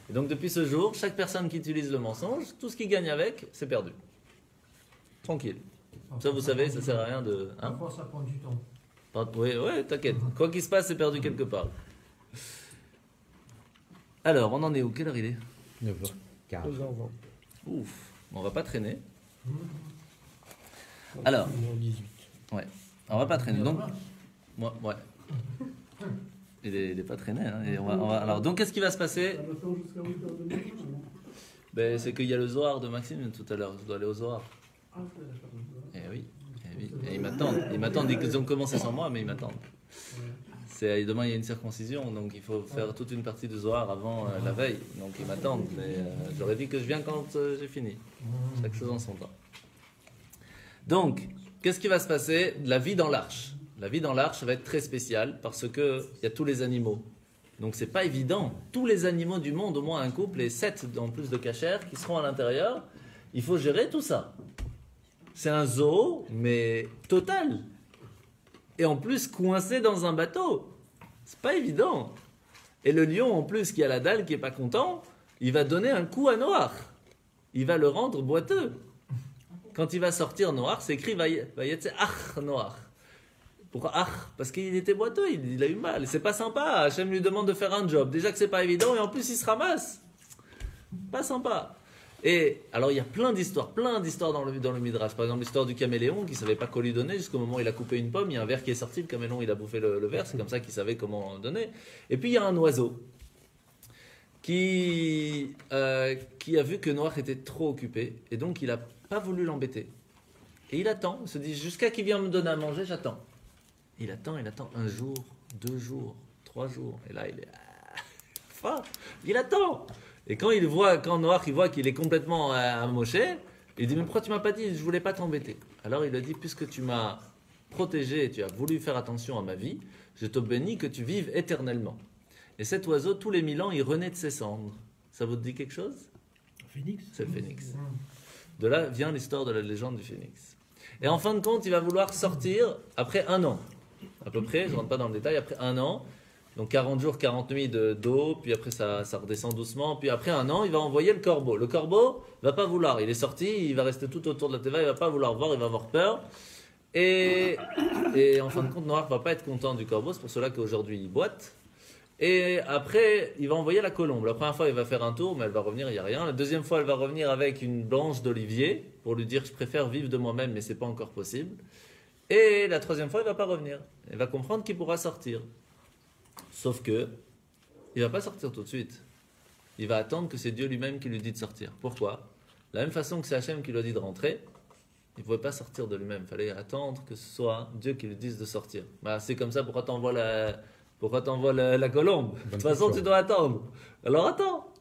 Et donc depuis ce jour, chaque personne qui utilise le mensonge, tout ce qu'il gagne avec, c'est perdu. Tranquille. Ça, vous savez, ça sert à rien de... Hein? Parfois, ça prend du temps. Oui, t'inquiète. Quoi qu'il se passe, c'est perdu quelque part. Alors, on en est où? Quelle heure il est? 9h15. 2h20. Ouf, on va pas traîner. Alors, 18. ouais, on va pas traîner. Donc, ouais. Il est pas traîné. Hein, et alors, donc, qu'est-ce qui va se passer? Ça va faire jusqu'à 8h de matin, non? Ben, c'est qu'il y a le Zohar de Maxime tout à l'heure. Je dois aller au Zohar. Ah, c'est d'accord. Eh oui. Et ils m'attendent. Ils m'attendent. Ils ont commencé sans moi, mais ils m'attendent. Demain, il y a une circoncision, donc il faut faire toute une partie du Zohar avant la veille. Donc ils m'attendent. Mais j'aurais dit que je viens quand j'ai fini. Chaque chose en son temps. Donc, qu'est-ce qui va se passer? La vie dans l'arche. La vie dans l'arche va être très spéciale parce qu'il y a tous les animaux. Donc c'est pas évident. Tous les animaux du monde, au moins un couple, et 7 en plus de cachère, qui seront à l'intérieur, il faut gérer tout ça. C'est un zoo, mais total. Et en plus, coincé dans un bateau. C'est pas évident. Et le lion, en plus, qui a la dalle, qui est pas content, il va donner un coup à Noach. Il va le rendre boiteux. Quand il va sortir Noach, c'est écrit Vayetse Ach Noach. Pourquoi Ach? Parce qu'il était boiteux, il a eu mal. C'est pas sympa. Hachem lui demande de faire un job. Déjà que c'est pas évident, et en plus il se ramasse. Pas sympa. Et alors il y a plein d'histoires dans le Midrash. Par exemple l'histoire du caméléon qui ne savait pas quoi lui donner jusqu'au moment où il a coupé une pomme, il y a un ver qui est sorti, le caméléon il a bouffé le ver, c'est comme ça qu'il savait comment donner. Et puis il y a un oiseau qui a vu que Noach était trop occupé et donc il n'a pas voulu l'embêter. Et il attend, il se dit jusqu'à qu'il vienne me donner à manger, j'attends. Il attend, un jour, 2 jours, 3 jours, et là il est il attend. Et quand Noach il voit qu'il est complètement amoché, il dit mais pourquoi tu m'as pas dit, je voulais pas t'embêter. Alors il lui dit puisque tu m'as protégé et tu as voulu faire attention à ma vie, je te bénis que tu vives éternellement. Et cet oiseau, tous les 1000 ans, il renaît de ses cendres. Ça vous dit quelque chose? Phénix. C'est le phénix. De là vient l'histoire de la légende du phénix. Et en fin de compte, il va vouloir sortir après 1 an. À peu près, je ne rentre pas dans le détail, après 1 an. Donc 40 jours, 40 nuits d'eau, puis après ça redescend doucement. Puis après 1 an, il va envoyer le corbeau. Le corbeau ne va pas vouloir. Il est sorti, il va rester tout autour de la teva, il ne va pas vouloir voir, il va avoir peur. Et en fin de compte, Noach ne va pas être content du corbeau, c'est pour cela qu'aujourd'hui il boite. Et après, il va envoyer la colombe. La première fois, il va faire un tour, mais elle va revenir, il n'y a rien. La deuxième fois, elle va revenir avec une branche d'olivier pour lui dire « Je préfère vivre de moi-même, mais ce n'est pas encore possible. » Et la troisième fois, il ne va pas revenir. Il va comprendre qu'il pourra sortir. Sauf que, il ne va pas sortir tout de suite. Il va attendre que c'est Dieu lui-même qui lui dit de sortir. Pourquoi? De la même façon que c'est Hachem qui lui a dit de rentrer, il ne pouvait pas sortir de lui-même. Il fallait attendre que ce soit Dieu qui lui dise de sortir. Bah, c'est comme ça, pourquoi t'envoies la colombe? De toute façon, tu dois attendre. Alors attends.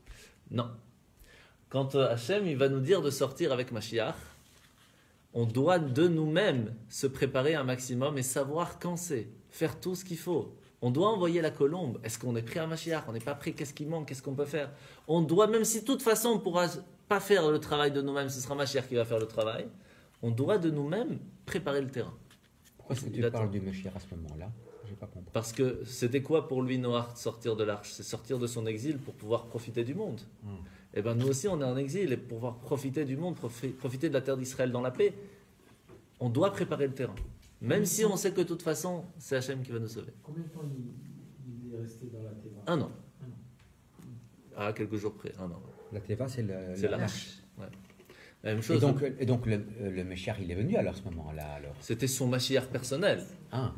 Non. Quand Hachem il va nous dire de sortir avec Mashiach, on doit de nous-mêmes se préparer un maximum et savoir quand c'est. Faire tout ce qu'il faut. On doit envoyer la colombe. Est-ce qu'on est prêt à Mashiach? On n'est pas prêt? Qu'est-ce qui manque? Qu'est-ce qu'on peut faire? On doit, même si de toute façon on ne pourra pas faire le travail de nous-mêmes, ce sera Mashiach qui va faire le travail, on doit de nous-mêmes préparer le terrain. Pourquoi est-ce que tu parles du Mashiach à ce moment-là? J'ai pas compris. Parce que c'était quoi pour lui Noach sortir de l'arche? C'est sortir de son exil pour pouvoir profiter du monde. Et bien nous aussi on est en exil et pour pouvoir profiter du monde, profiter de la terre d'Israël dans la paix, on doit préparer le terrain. Même si on sait que de toute façon c'est Hachem qui va nous sauver. Combien de temps il est resté dans la Teva? 1 an. À quelques jours près, 1 an. La Teva, c'est l'arche. Ouais. La même chose. Et donc le Mashiach, il est venu à ce moment-là alors. C'était son Mashiach personnel. Ah.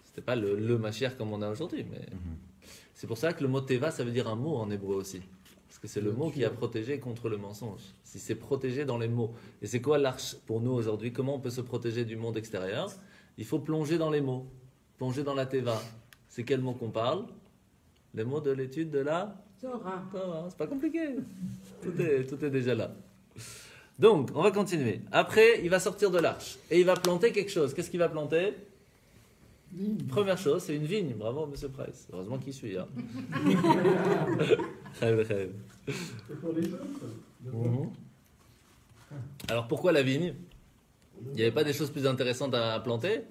C'était pas le Mashiach comme on a aujourd'hui. Mais c'est pour ça que le mot Teva, ça veut dire un mot en hébreu aussi. Parce que c'est le mot qui a protégé contre le mensonge. Si c'est protégé dans les mots. Et c'est quoi l'arche pour nous aujourd'hui? Comment on peut se protéger du monde extérieur? Il faut plonger dans les mots. Plonger dans la Teva. C'est quel mot qu'on parle? Les mots de l'étude de la Torah. C'est pas compliqué. Tout est déjà là. Donc, on va continuer. Après, il va sortir de l'arche. Et il va planter quelque chose. Qu'est-ce qu'il va planter? Première chose, c'est une vigne. Bravo, monsieur Price. Heureusement qu'il suit. Hein. C'est pour les jeunes, ça. Alors, pourquoi la vigne? Il n'y avait pas des choses plus intéressantes à planter?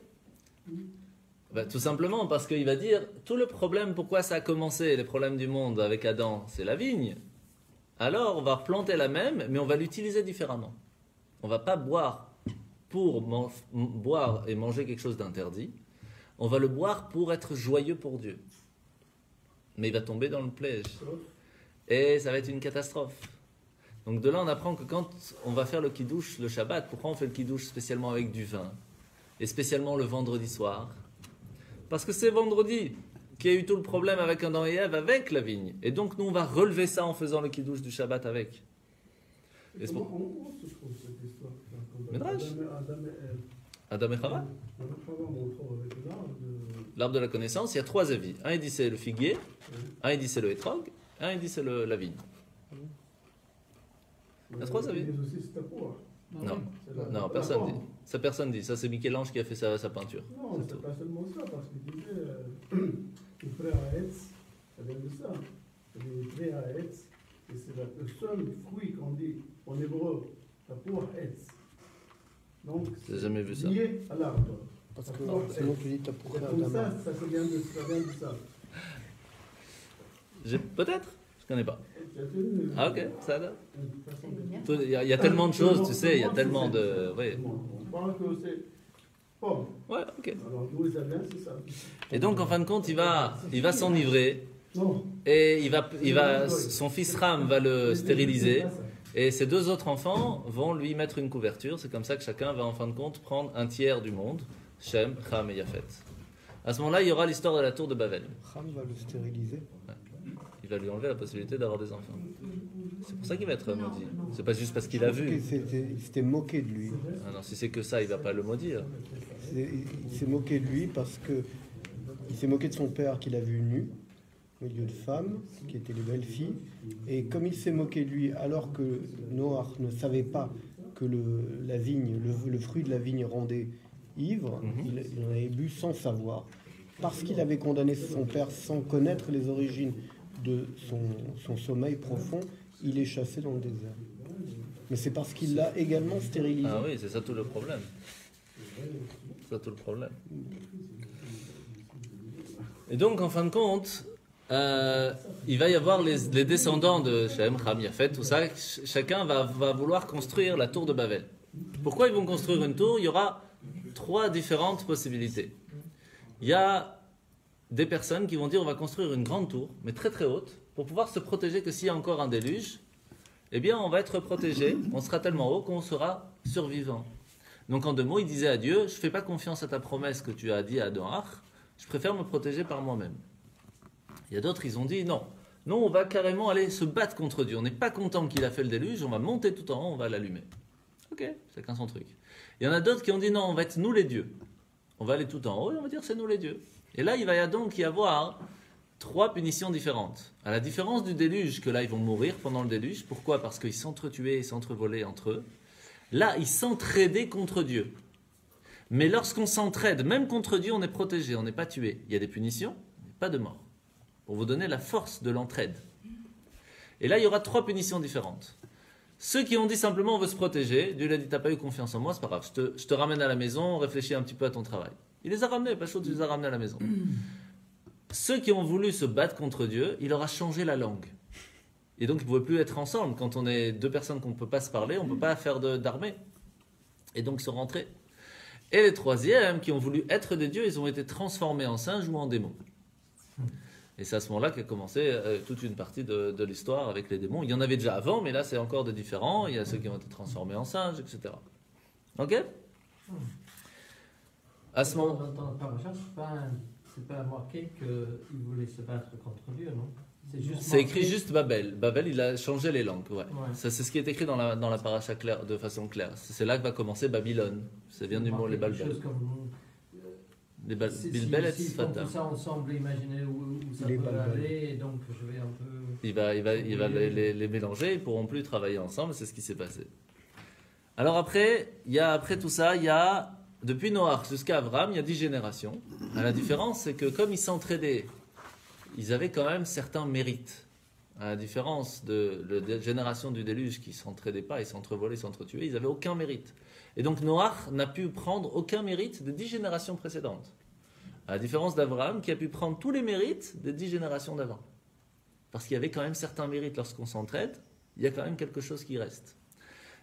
Tout simplement parce qu'il va dire, tout le problème, pourquoi ça a commencé, les problèmes du monde avec Adam, c'est la vigne. Alors, on va replanter la même, mais on va l'utiliser différemment. On ne va pas boire pour boire et manger quelque chose d'interdit. On va le boire pour être joyeux pour Dieu. Mais il va tomber dans le piège. Et ça va être une catastrophe. Donc de là, on apprend que quand on va faire le kiddush le Shabbat, pourquoi on fait le kiddush spécialement avec du vin? Et spécialement le vendredi soir? Parce que c'est vendredi qu'il y a eu tout le problème avec Adam et Ève, avec la vigne. Et donc nous, on va relever ça en faisant le kiddush du Shabbat avec. Comment se trouve cette histoire? Midrash. Adam et Ève. Adam et Chava. On trouve avec L'arbre de la connaissance, il y a 3 avis. Un, il dit c'est le figuier. Un, il dit c'est le hétrog. Un, il dit c'est la vigne. Il y a 3 avis. Non, personne dit. Ça, personne dit. Ça, c'est Michel-Ange qui a fait sa peinture. Non, c'est pas seulement ça, parce qu'il disait le frère à Etz, ça vient de ça. Le frère à Etz, et c'est le seul fruit qu'on dit en hébreu, Tapour Etz. Donc, j'ai jamais vu ça. Lié à l'arbre. Parce que sinon tu dis t'as pour C'est comme ça, ça vient de ça. Peut-être, je connais pas. Ah ok, ça va. Il Il y a tellement de choses, tu sais, il y a tellement de... Oui. On parle que c'est pomme. Ouais, ok. Alors d'où ça vient, c'est ça. Et donc en fin de compte, il va s'enivrer Non. et son fils Ram va le stériliser Et ses deux autres enfants vont lui mettre une couverture. C'est comme ça que chacun va en fin de compte prendre un tiers du monde. Shem, Ham et Yafet. À ce moment-là, il y aura l'histoire de la tour de Babel. Ham va le stériliser. Il va lui enlever la possibilité d'avoir des enfants. C'est pour ça qu'il va être maudit. C'est pas juste parce qu'il a vu. Il s'était moqué de lui. Ah non, si c'est que ça, il va pas le maudire. Il s'est moqué de lui parce que il s'est moqué de son père qu'il a vu nu, au milieu de femmes, qui étaient les belles filles. Et comme il s'est moqué de lui, alors que Noach ne savait pas que le fruit de la vigne rendait ivre, il en avait bu sans savoir. Parce qu'il avait condamné son père sans connaître les origines de son sommeil profond, il est chassé dans le désert. Mais c'est parce qu'il l'a également stérilisé. Ah oui, c'est ça tout le problème. C'est ça tout le problème. Et donc, en fin de compte, il va y avoir les descendants de Shem, Ham, Yafet, tout ça. Chacun va vouloir construire la tour de Babel. Pourquoi ils vont construire une tour? Il y aura 3 différentes possibilités. Il y a des personnes qui vont dire on va construire une grande tour, mais très très haute, pour pouvoir se protéger que s'il y a encore un déluge, eh bien on va être protégé, on sera tellement haut qu'on sera survivant. Donc en 2 mots, il disait à Dieu, je ne fais pas confiance à ta promesse que tu as dit à Noach, je préfère me protéger par moi-même. Il y a d'autres, ils ont dit non, on va carrément aller se battre contre Dieu, on n'est pas content qu'il a fait le déluge, on va monter tout en haut, on va l'allumer. Ok, chacun son truc. Il y en a d'autres qui ont dit non, on va être nous les dieux. On va aller tout en haut et on va dire c'est nous les dieux. Et là, il va donc y avoir 3 punitions différentes. À la différence du déluge, que là, ils vont mourir pendant le déluge. Pourquoi? Parce qu'ils s'entretuaient et s'entrevolaient entre eux. Là, ils s'entraidaient contre Dieu. Mais lorsqu'on s'entraide, même contre Dieu, on est protégé, on n'est pas tué. Il y a des punitions, mais pas de mort. Pour vous donner la force de l'entraide. Et là, il y aura 3 punitions différentes. Ceux qui ont dit simplement on veut se protéger, Dieu lui a dit t'as pas eu confiance en moi, c'est pas grave, je te ramène à la maison, réfléchis un petit peu à ton travail. Il les a ramenés, pas chaud, il les a ramenés à la maison. Ceux qui ont voulu se battre contre Dieu, il leur a changé la langue. Et donc ils ne pouvaient plus être ensemble. Quand on est 2 personnes qu'on ne peut pas se parler, on ne peut pas faire d'armée. Et donc ils sont rentrés. Et les 3e qui ont voulu être des dieux, ils ont été transformés en singes ou en démons. Et c'est à ce moment-là qu'a commencé toute une partie de l'histoire avec les démons. Il y en avait déjà avant, mais là c'est encore de différents. Il y a ceux qui ont été transformés en singes, etc. Ok? À ce moment... Dans le paracha, c'est pas marqué qu'il voulait se battre contre Dieu, non? C'est écrit juste Babel. Babel, il a changé les langues. Ouais. Ouais. Ça, c'est ce qui est écrit dans la paracha claire, de façon claire. C'est là que va commencer Babylone. Ça vient du mot les Balbel. Les Bilbel et Sfatim. Tout ça ensemble, imaginez où ça Les peut Balbel. aller, et donc je vais un peu... Il va les mélanger, ils ne pourront plus travailler ensemble, c'est ce qui s'est passé. Alors après tout ça, il y a, depuis Noach jusqu'à Abraham, il y a 10 générations. La différence, c'est que comme ils s'entraidaient, ils avaient quand même certains mérites. À la différence de la génération du déluge qui ne s'entraidaient pas, ils s'entrevolaient, ils s'entretuaient, ils n'avaient aucun mérite. Et donc Noach n'a pu prendre aucun mérite des 10 générations précédentes. À la différence d'Abraham qui a pu prendre tous les mérites des 10 générations d'avant. Parce qu'il y avait quand même certains mérites lorsqu'on s'entraide, il y a quand même quelque chose qui reste.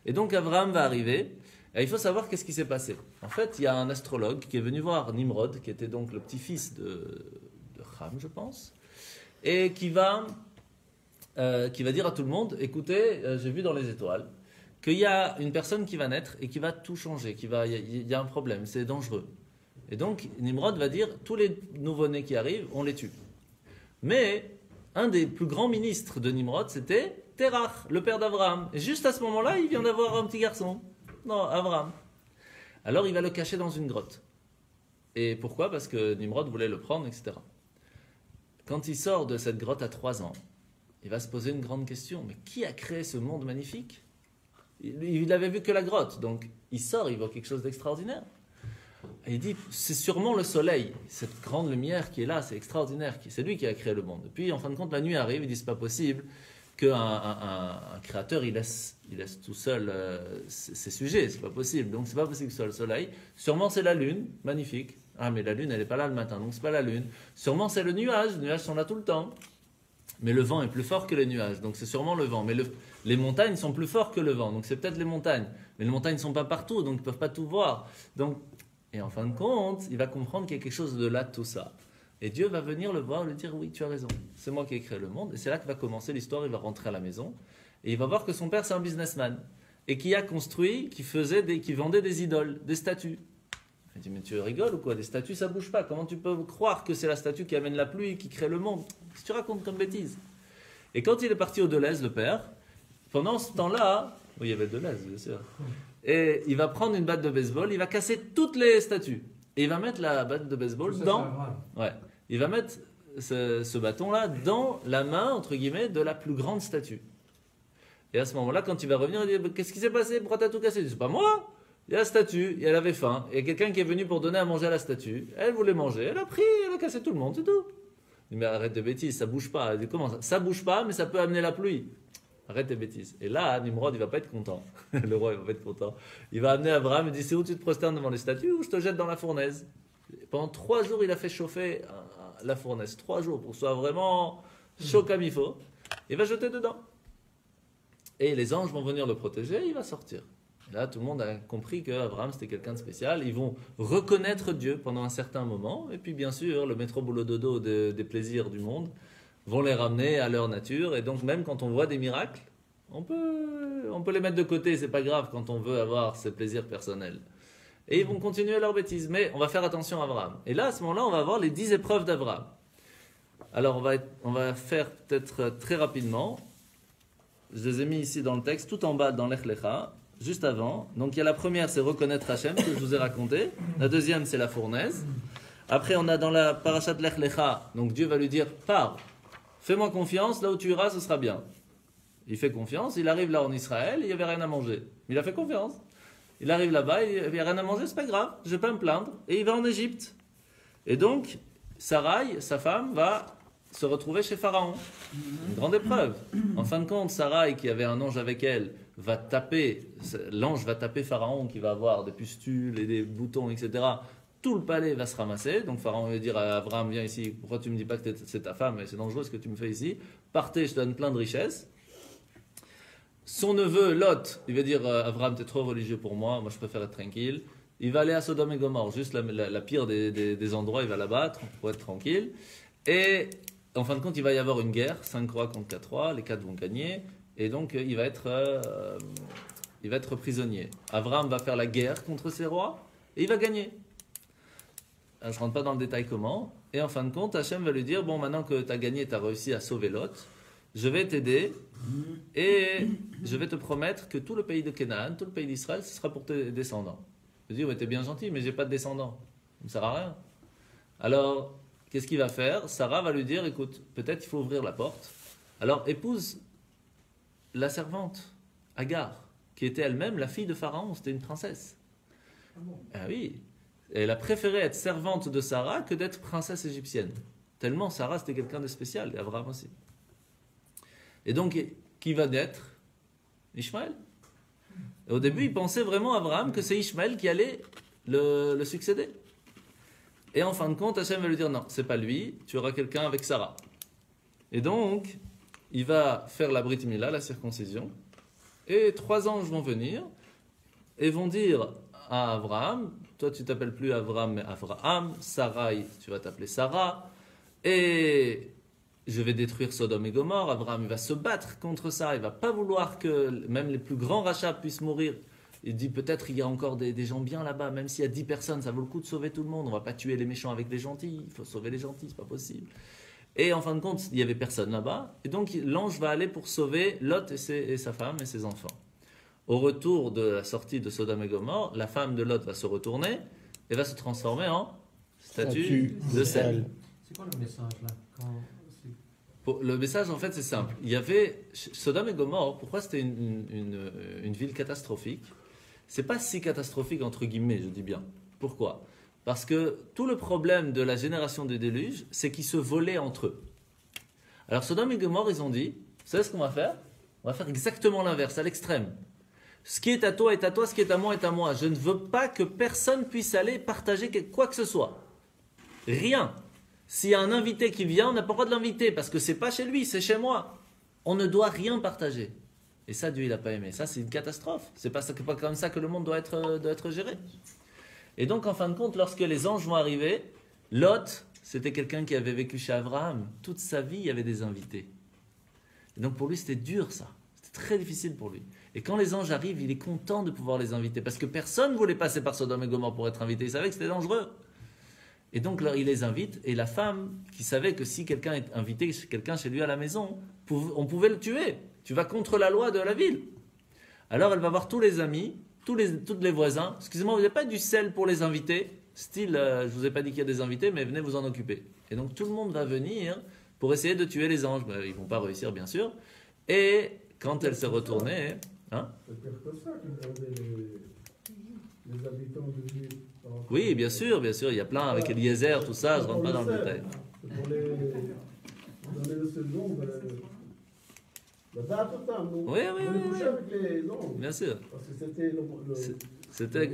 Et donc Abraham va arriver, et il faut savoir qu'est-ce qui s'est passé. En fait, il y a un astrologue qui est venu voir Nimrod, qui était donc le petit-fils de Ham, je pense, et qui va dire à tout le monde, écoutez, j'ai vu dans les étoiles qu'il y a une personne qui va naître et qui va tout changer, il y a un problème, c'est dangereux. Et donc Nimrod va dire, tous les nouveau-nés qui arrivent, on les tue. Mais un des plus grands ministres de Nimrod, c'était Terach, le père d'Abraham. Et juste à ce moment-là, il vient d'avoir un petit garçon. Non, Abraham. Alors il va le cacher dans une grotte. Et pourquoi? Parce que Nimrod voulait le prendre, etc. Quand il sort de cette grotte à 3 ans, il va se poser une grande question. Mais qui a créé ce monde magnifique? Il n'avait vu que la grotte. Donc il sort, il voit quelque chose d'extraordinaire. Et il dit, c'est sûrement le soleil, cette grande lumière qui est là, c'est extraordinaire, c'est lui qui a créé le monde. Et puis en fin de compte, la nuit arrive, il dit, c'est pas possible qu'un créateur, il laisse tout seul ses sujets, c'est pas possible. Donc c'est pas possible que ce soit le soleil. Sûrement c'est la lune, magnifique. Ah mais la lune, elle n'est pas là le matin, donc c'est pas la lune. Sûrement c'est le nuage, les nuages sont là tout le temps. Mais le vent est plus fort que les nuages, donc c'est sûrement le vent. Mais les montagnes sont plus fortes que le vent, donc c'est peut-être les montagnes. Mais les montagnes ne sont pas partout, donc ils ne peuvent pas tout voir. Et en fin de compte, il va comprendre qu'il y a quelque chose de là de tout ça. Et Dieu va venir le voir et lui dire, oui, tu as raison, c'est moi qui ai créé le monde. Et c'est là que va commencer l'histoire, il va rentrer à la maison. Et il va voir que son père, c'est un businessman. Et qui a construit, qui vendait des idoles, des statues. Il dit, mais tu rigoles ou quoi? Des statues, ça bouge pas. Comment tu peux croire que c'est la statue qui amène la pluie, qui crée le monde? Qu'est-ce que tu racontes comme bêtise? Et quand il est parti au Deleuze, le père, pendant ce temps-là, oui, il y avait Deleuze, bien sûr. Et il va prendre une batte de baseball, il va casser toutes les statues. Et il va mettre la batte de baseball il va mettre ce bâton-là dans la main, entre guillemets, de la plus grande statue. Et à ce moment-là, quand il va revenir, il dit, qu'est-ce qui s'est passé? Pourquoi t'as tout cassé? Il dit, c'est pas moi. Il y a la statue, et elle avait faim. Il y a quelqu'un qui est venu pour donner à manger à la statue. Elle voulait manger, elle a pris, elle a cassé tout le monde, c'est tout. Il dit, mais arrête de bêtises, ça bouge pas. Il dit, comment ça? Ça bouge pas, mais ça peut amener la pluie. Arrête tes bêtises. Et là, Nimrod, il va pas être content. Le roi, il va pas être content. Il va amener Abraham, il dit, c'est où tu te prosternes devant les statues ou je te jette dans la fournaise? Pendant 3 jours, il a fait chauffer la fournaise. 3 jours pour que ce soit vraiment chaud comme il faut. Il va jeter dedans. Et les anges vont venir le protéger, il va sortir. Et là, tout le monde a compris qu'Abraham, c'était quelqu'un de spécial. Ils vont reconnaître Dieu pendant un certain moment. Et puis, bien sûr, le métro boulot dodo des plaisirs du monde vont les ramener à leur nature. Et donc, même quand on voit des miracles, on peut les mettre de côté. C'est pas grave quand on veut avoir ces plaisirs personnels. Et ils vont continuer leur bêtise. Mais on va faire attention à Abraham. Et là, à ce moment-là, on va voir les 10 épreuves d'Abraham. Alors, on va faire peut-être très rapidement. Je les ai mis ici dans le texte, tout en bas dans l'Ech Lecha, juste avant. Donc il y a la première, c'est reconnaître Hachem, que je vous ai raconté. La deuxième, c'est la fournaise. Après, on a dans la parashat Lech Lecha, donc Dieu va lui dire, pars, fais-moi confiance, là où tu iras, ce sera bien. Il fait confiance, il arrive là en Israël, il n'y avait rien à manger. Il a fait confiance. Il arrive là-bas, il n'y a rien à manger, c'est pas grave, je ne vais pas me plaindre. Et il va en Égypte. Et donc, Sarai, sa femme, va se retrouver chez Pharaon. Une grande épreuve. En fin de compte, Sarai, qui avait un ange avec elle, l'ange va taper Pharaon, qui va avoir des pustules et des boutons, etc. Tout le palais va se ramasser. Donc Pharaon va dire à Abraham, viens ici, pourquoi tu ne me dis pas que c'est ta femme, et c'est dangereux ce que tu me fais ici. Partez, je te donne plein de richesses. Son neveu, Lot, il va dire, Abraham, tu es trop religieux pour moi, moi je préfère être tranquille. Il va aller à Sodome et Gomorrhe, juste la pire des endroits, il va là-bas pour être tranquille. Et en fin de compte, il va y avoir une guerre, 5 rois contre 4 rois, les 4 vont gagner, et donc il va être prisonnier. Abraham va faire la guerre contre ces rois, et il va gagner. Je ne rentre pas dans le détail comment, et en fin de compte, Hachem va lui dire, bon, maintenant que tu as gagné, tu as réussi à sauver Lot, je vais t'aider, et je vais te promettre que tout le pays de Canaan, tout le pays d'Israël, ce sera pour tes descendants. Je dis, ouais, t'es bien gentil, mais j'ai pas de descendants, ça ne sert à rien. Alors, qu'est-ce qu'il va faire? Sarah va lui dire, écoute, peut-être il faut ouvrir la porte. Alors épouse la servante, Agar, qui était elle-même la fille de Pharaon, c'était une princesse. Ah oui, elle a préféré être servante de Sarah que d'être princesse égyptienne. Tellement Sarah c'était quelqu'un de spécial, et Abraham aussi. Et donc, qui va naître? Ishmaël. Et au début, il pensait vraiment, Abraham, que c'est Ishmaël qui allait le succéder. Et en fin de compte, Hachem va lui dire, non, c'est pas lui, tu auras quelqu'un avec Sarah. Et donc, il va faire la Brit Mila, la circoncision, et 3 anges vont venir, et vont dire à Abraham, toi tu t'appelles plus Abraham, mais Abraham, Sarai, tu vas t'appeler Sarah, et je vais détruire Sodome et Gomorrhe. Abraham il va se battre contre ça, il va pas vouloir que même les plus grands rachats puissent mourir. Il dit peut-être il y a encore des gens bien là-bas, même s'il y a 10 personnes, ça vaut le coup de sauver tout le monde. On ne va pas tuer les méchants avec les gentils, il faut sauver les gentils, c'est pas possible. Et en fin de compte, il n'y avait personne là-bas. Et donc l'ange va aller pour sauver Lot et sa femme et ses enfants. Au retour de la sortie de Sodome et Gomorrhe, la femme de Lot va se retourner et va se transformer en statue de sel. C'est quoi le message là? Le message, en fait, c'est simple. Il y avait Sodome et Gomorrhe. Pourquoi c'était une ville catastrophique? C'est pas si catastrophique, entre guillemets, je dis bien. Pourquoi? Parce que tout le problème de la génération du déluge, c'est qu'ils se volaient entre eux. Alors Sodome et Gomorrhe, ils ont dit, vous savez ce qu'on va faire? On va faire exactement l'inverse, à l'extrême. Ce qui est à toi est à toi, ce qui est à moi est à moi. Je ne veux pas que personne puisse aller partager quoi que ce soit. Rien. S'il y a un invité qui vient, on n'a pas le droit de l'inviter parce que c'est pas chez lui, c'est chez moi. On ne doit rien partager. Et ça, Dieu, il n'a pas aimé. Ça, c'est une catastrophe. C'est pas comme ça que le monde doit être géré. Et donc, en fin de compte, lorsque les anges vont arriver, Lot c'était quelqu'un qui avait vécu chez Abraham. Toute sa vie, il y avait des invités. Et donc pour lui, c'était dur ça. C'était très difficile pour lui. Et quand les anges arrivent, il est content de pouvoir les inviter. Parce que personne ne voulait passer par Sodome et Gomorrhe pour être invité. Il savait que c'était dangereux. Et donc là, il les invite. Et la femme, qui savait que si quelqu'un est invité, quelqu'un chez lui à la maison, on pouvait le tuer. Tu vas contre la loi de la ville. Alors elle va voir tous les amis, tous les voisins. Excusez-moi, vous n'avez pas du sel pour les invités? Style, je ne vous ai pas dit qu'il y a des invités, mais venez vous en occuper. Et donc tout le monde va venir pour essayer de tuer les anges. Ils ne vont pas réussir, bien sûr. Et quand elle s'est retournée... Hein? C'est pire que ça qu'ils avaient les habitants de l'île. Oui, bien sûr, il y a plein avec Eliezer, tout ça, je ne rentre pas dans le détail. Pour les donner le second, la date totale, non? Oui, On couchait avec les hommes. bien sûr. Parce que c'était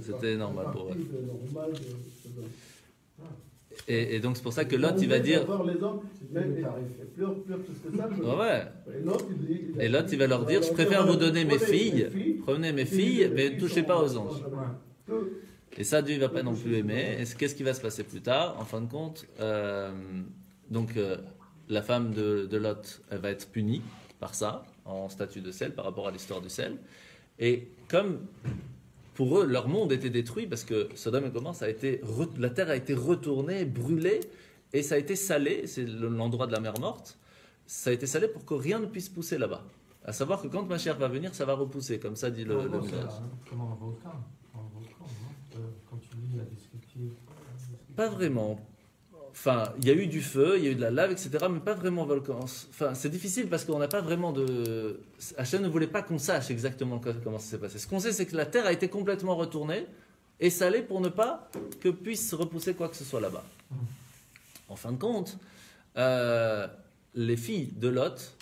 C'était normal pour eux. Normal Et donc c'est pour ça que Lot, il va dire... Les hommes, plus que ça. Ouais. Et Lot, il va leur dire, je préfère vous donner mes filles, prenez mes filles, mais ne touchez pas aux anges. Et ça, Dieu ne va pas non plus aimer. Et qu'est-ce qui va se passer plus tard? En fin de compte, la femme de Lot, elle va être punie par ça, en statut de sel, par rapport à l'histoire du sel. Et comme pour eux, leur monde était détruit, parce que Sodome et Gomorrhe, la terre a été retournée, brûlée, et ça a été salé, c'est l'endroit de la mer morte, ça a été salé pour que rien ne puisse pousser là-bas. À savoir que quand Mashiach va venir, ça va repousser, comme ça dit le Midrash. Comment un volcan, quand tu lis la descriptive. Pas vraiment. Enfin, il y a eu du feu, il y a eu de la lave, etc., mais pas vraiment volcan. Enfin, c'est difficile parce qu'on n'a pas vraiment de... Hachem ne voulait pas qu'on sache exactement comment ça s'est passé. Ce qu'on sait, c'est que la terre a été complètement retournée et salée pour ne pas que puisse repousser quoi que ce soit là-bas. En fin de compte, les filles de Lot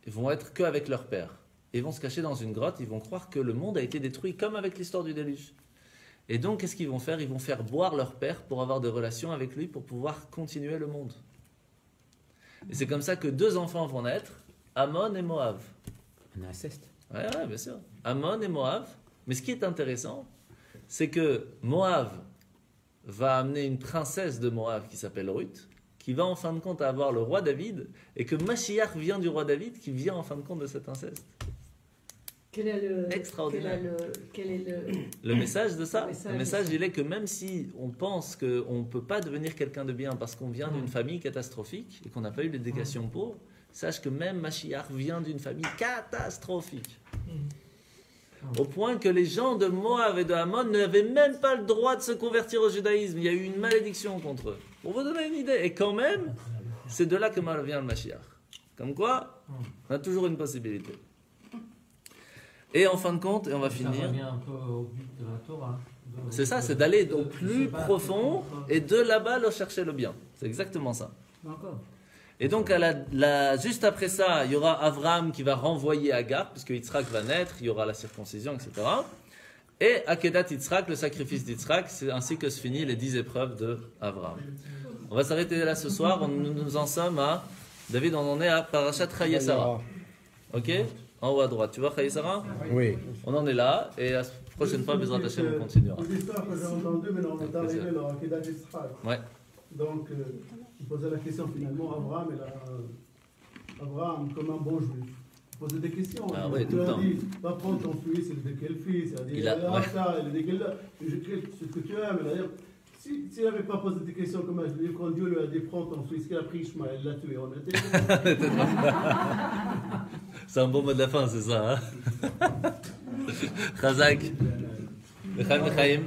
vont être qu'avec leur père. Ils vont se cacher dans une grotte, ils vont croire que le monde a été détruit comme avec l'histoire du déluge. Et donc, qu'est-ce qu'ils vont faire? Ils vont faire boire leur père pour avoir des relations avec lui, pour pouvoir continuer le monde. Et c'est comme ça que 2 enfants vont naître, Ammon et Moab. Un inceste. Ouais, bien sûr. Ammon et Moab. Mais ce qui est intéressant, c'est que Moab va amener une princesse de Moab qui s'appelle Ruth, qui va en fin de compte avoir le roi David, et que Mashiach vient du roi David, qui vient en fin de compte de cet inceste. Extraordinaire. Quel est le message de ça? Le Le message, il est que même si on pense qu'on ne peut pas devenir quelqu'un de bien parce qu'on vient d'une famille catastrophique et qu'on n'a pas eu l'éducation pour, sache que même Mashiach vient d'une famille catastrophique. Au point que les gens de Moab et de Ammon n'avaient même pas le droit de se convertir au judaïsme. Il y a eu une malédiction contre eux. Pour vous donner une idée. Et quand même, c'est de là que vient le Mashiach. Comme quoi, on a toujours une possibilité. Et en fin de compte, et on va finir. Ça revient un peu au but de la Torah. C'est ça, c'est d'aller au plus profond et de là-bas leur chercher le bien. C'est exactement ça. Encore. Et donc, juste après ça, il y aura Abraham qui va renvoyer Agar, puisque Yitzhak va naître, il y aura la circoncision, etc. Et Akedat Yitzhak, le sacrifice d'Yitzhak, c'est ainsi que se finissent les 10 épreuves de Abraham. On va s'arrêter là ce soir. Nous en sommes à. David, on en est à Parashat Chayei Sarah. Ok? En haut à droite. Tu vois Chayei Sarah? Oui. On en est là. Et la prochaine fois, Bezrat Hashem, on continuera. Une histoire que j'ai entendue, mais on est arrivé dans Akedat Yitzhak. Ouais. Donc, il posait la question finalement, Abraham, comme un bon juif, il posait des questions. Ah oui, tout il le a temps. dit, va prendre ton fils, il est de quel fils? Il a dit, ça, il est de quel... Je crée ce que tu aimes. S'il n'avait pas posé des questions comme un juif, quand Dieu lui a dit, prends ton fils, qu'il a pris Ishmaël, il l'a tué, on était... C'est un bon mot de la fin, c'est ça. Hein? Chazak. Lechaim, lechaim.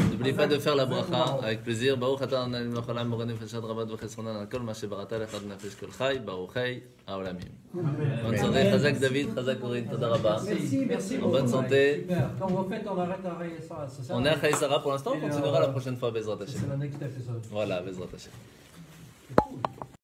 N'oubliez pas de faire la bracha avec plaisir. Baruch atah Adonai Eloheinu moreh nefesh ravad v'chesronan al kol ma shebarata lechad nefesh kol chai baruchei haolamim. Bonne santé, Chazak David, Chazak Corinne, toda rabba. Merci. En bonne santé. Super. Donc en fait, on arrête à Chayei Sarah, c'est ça? On est à Chayei Sarah pour l'instant, on continuera la prochaine fois, Bezrat Hashem. C'est la next episode. Voilà, Bezrat Hashem.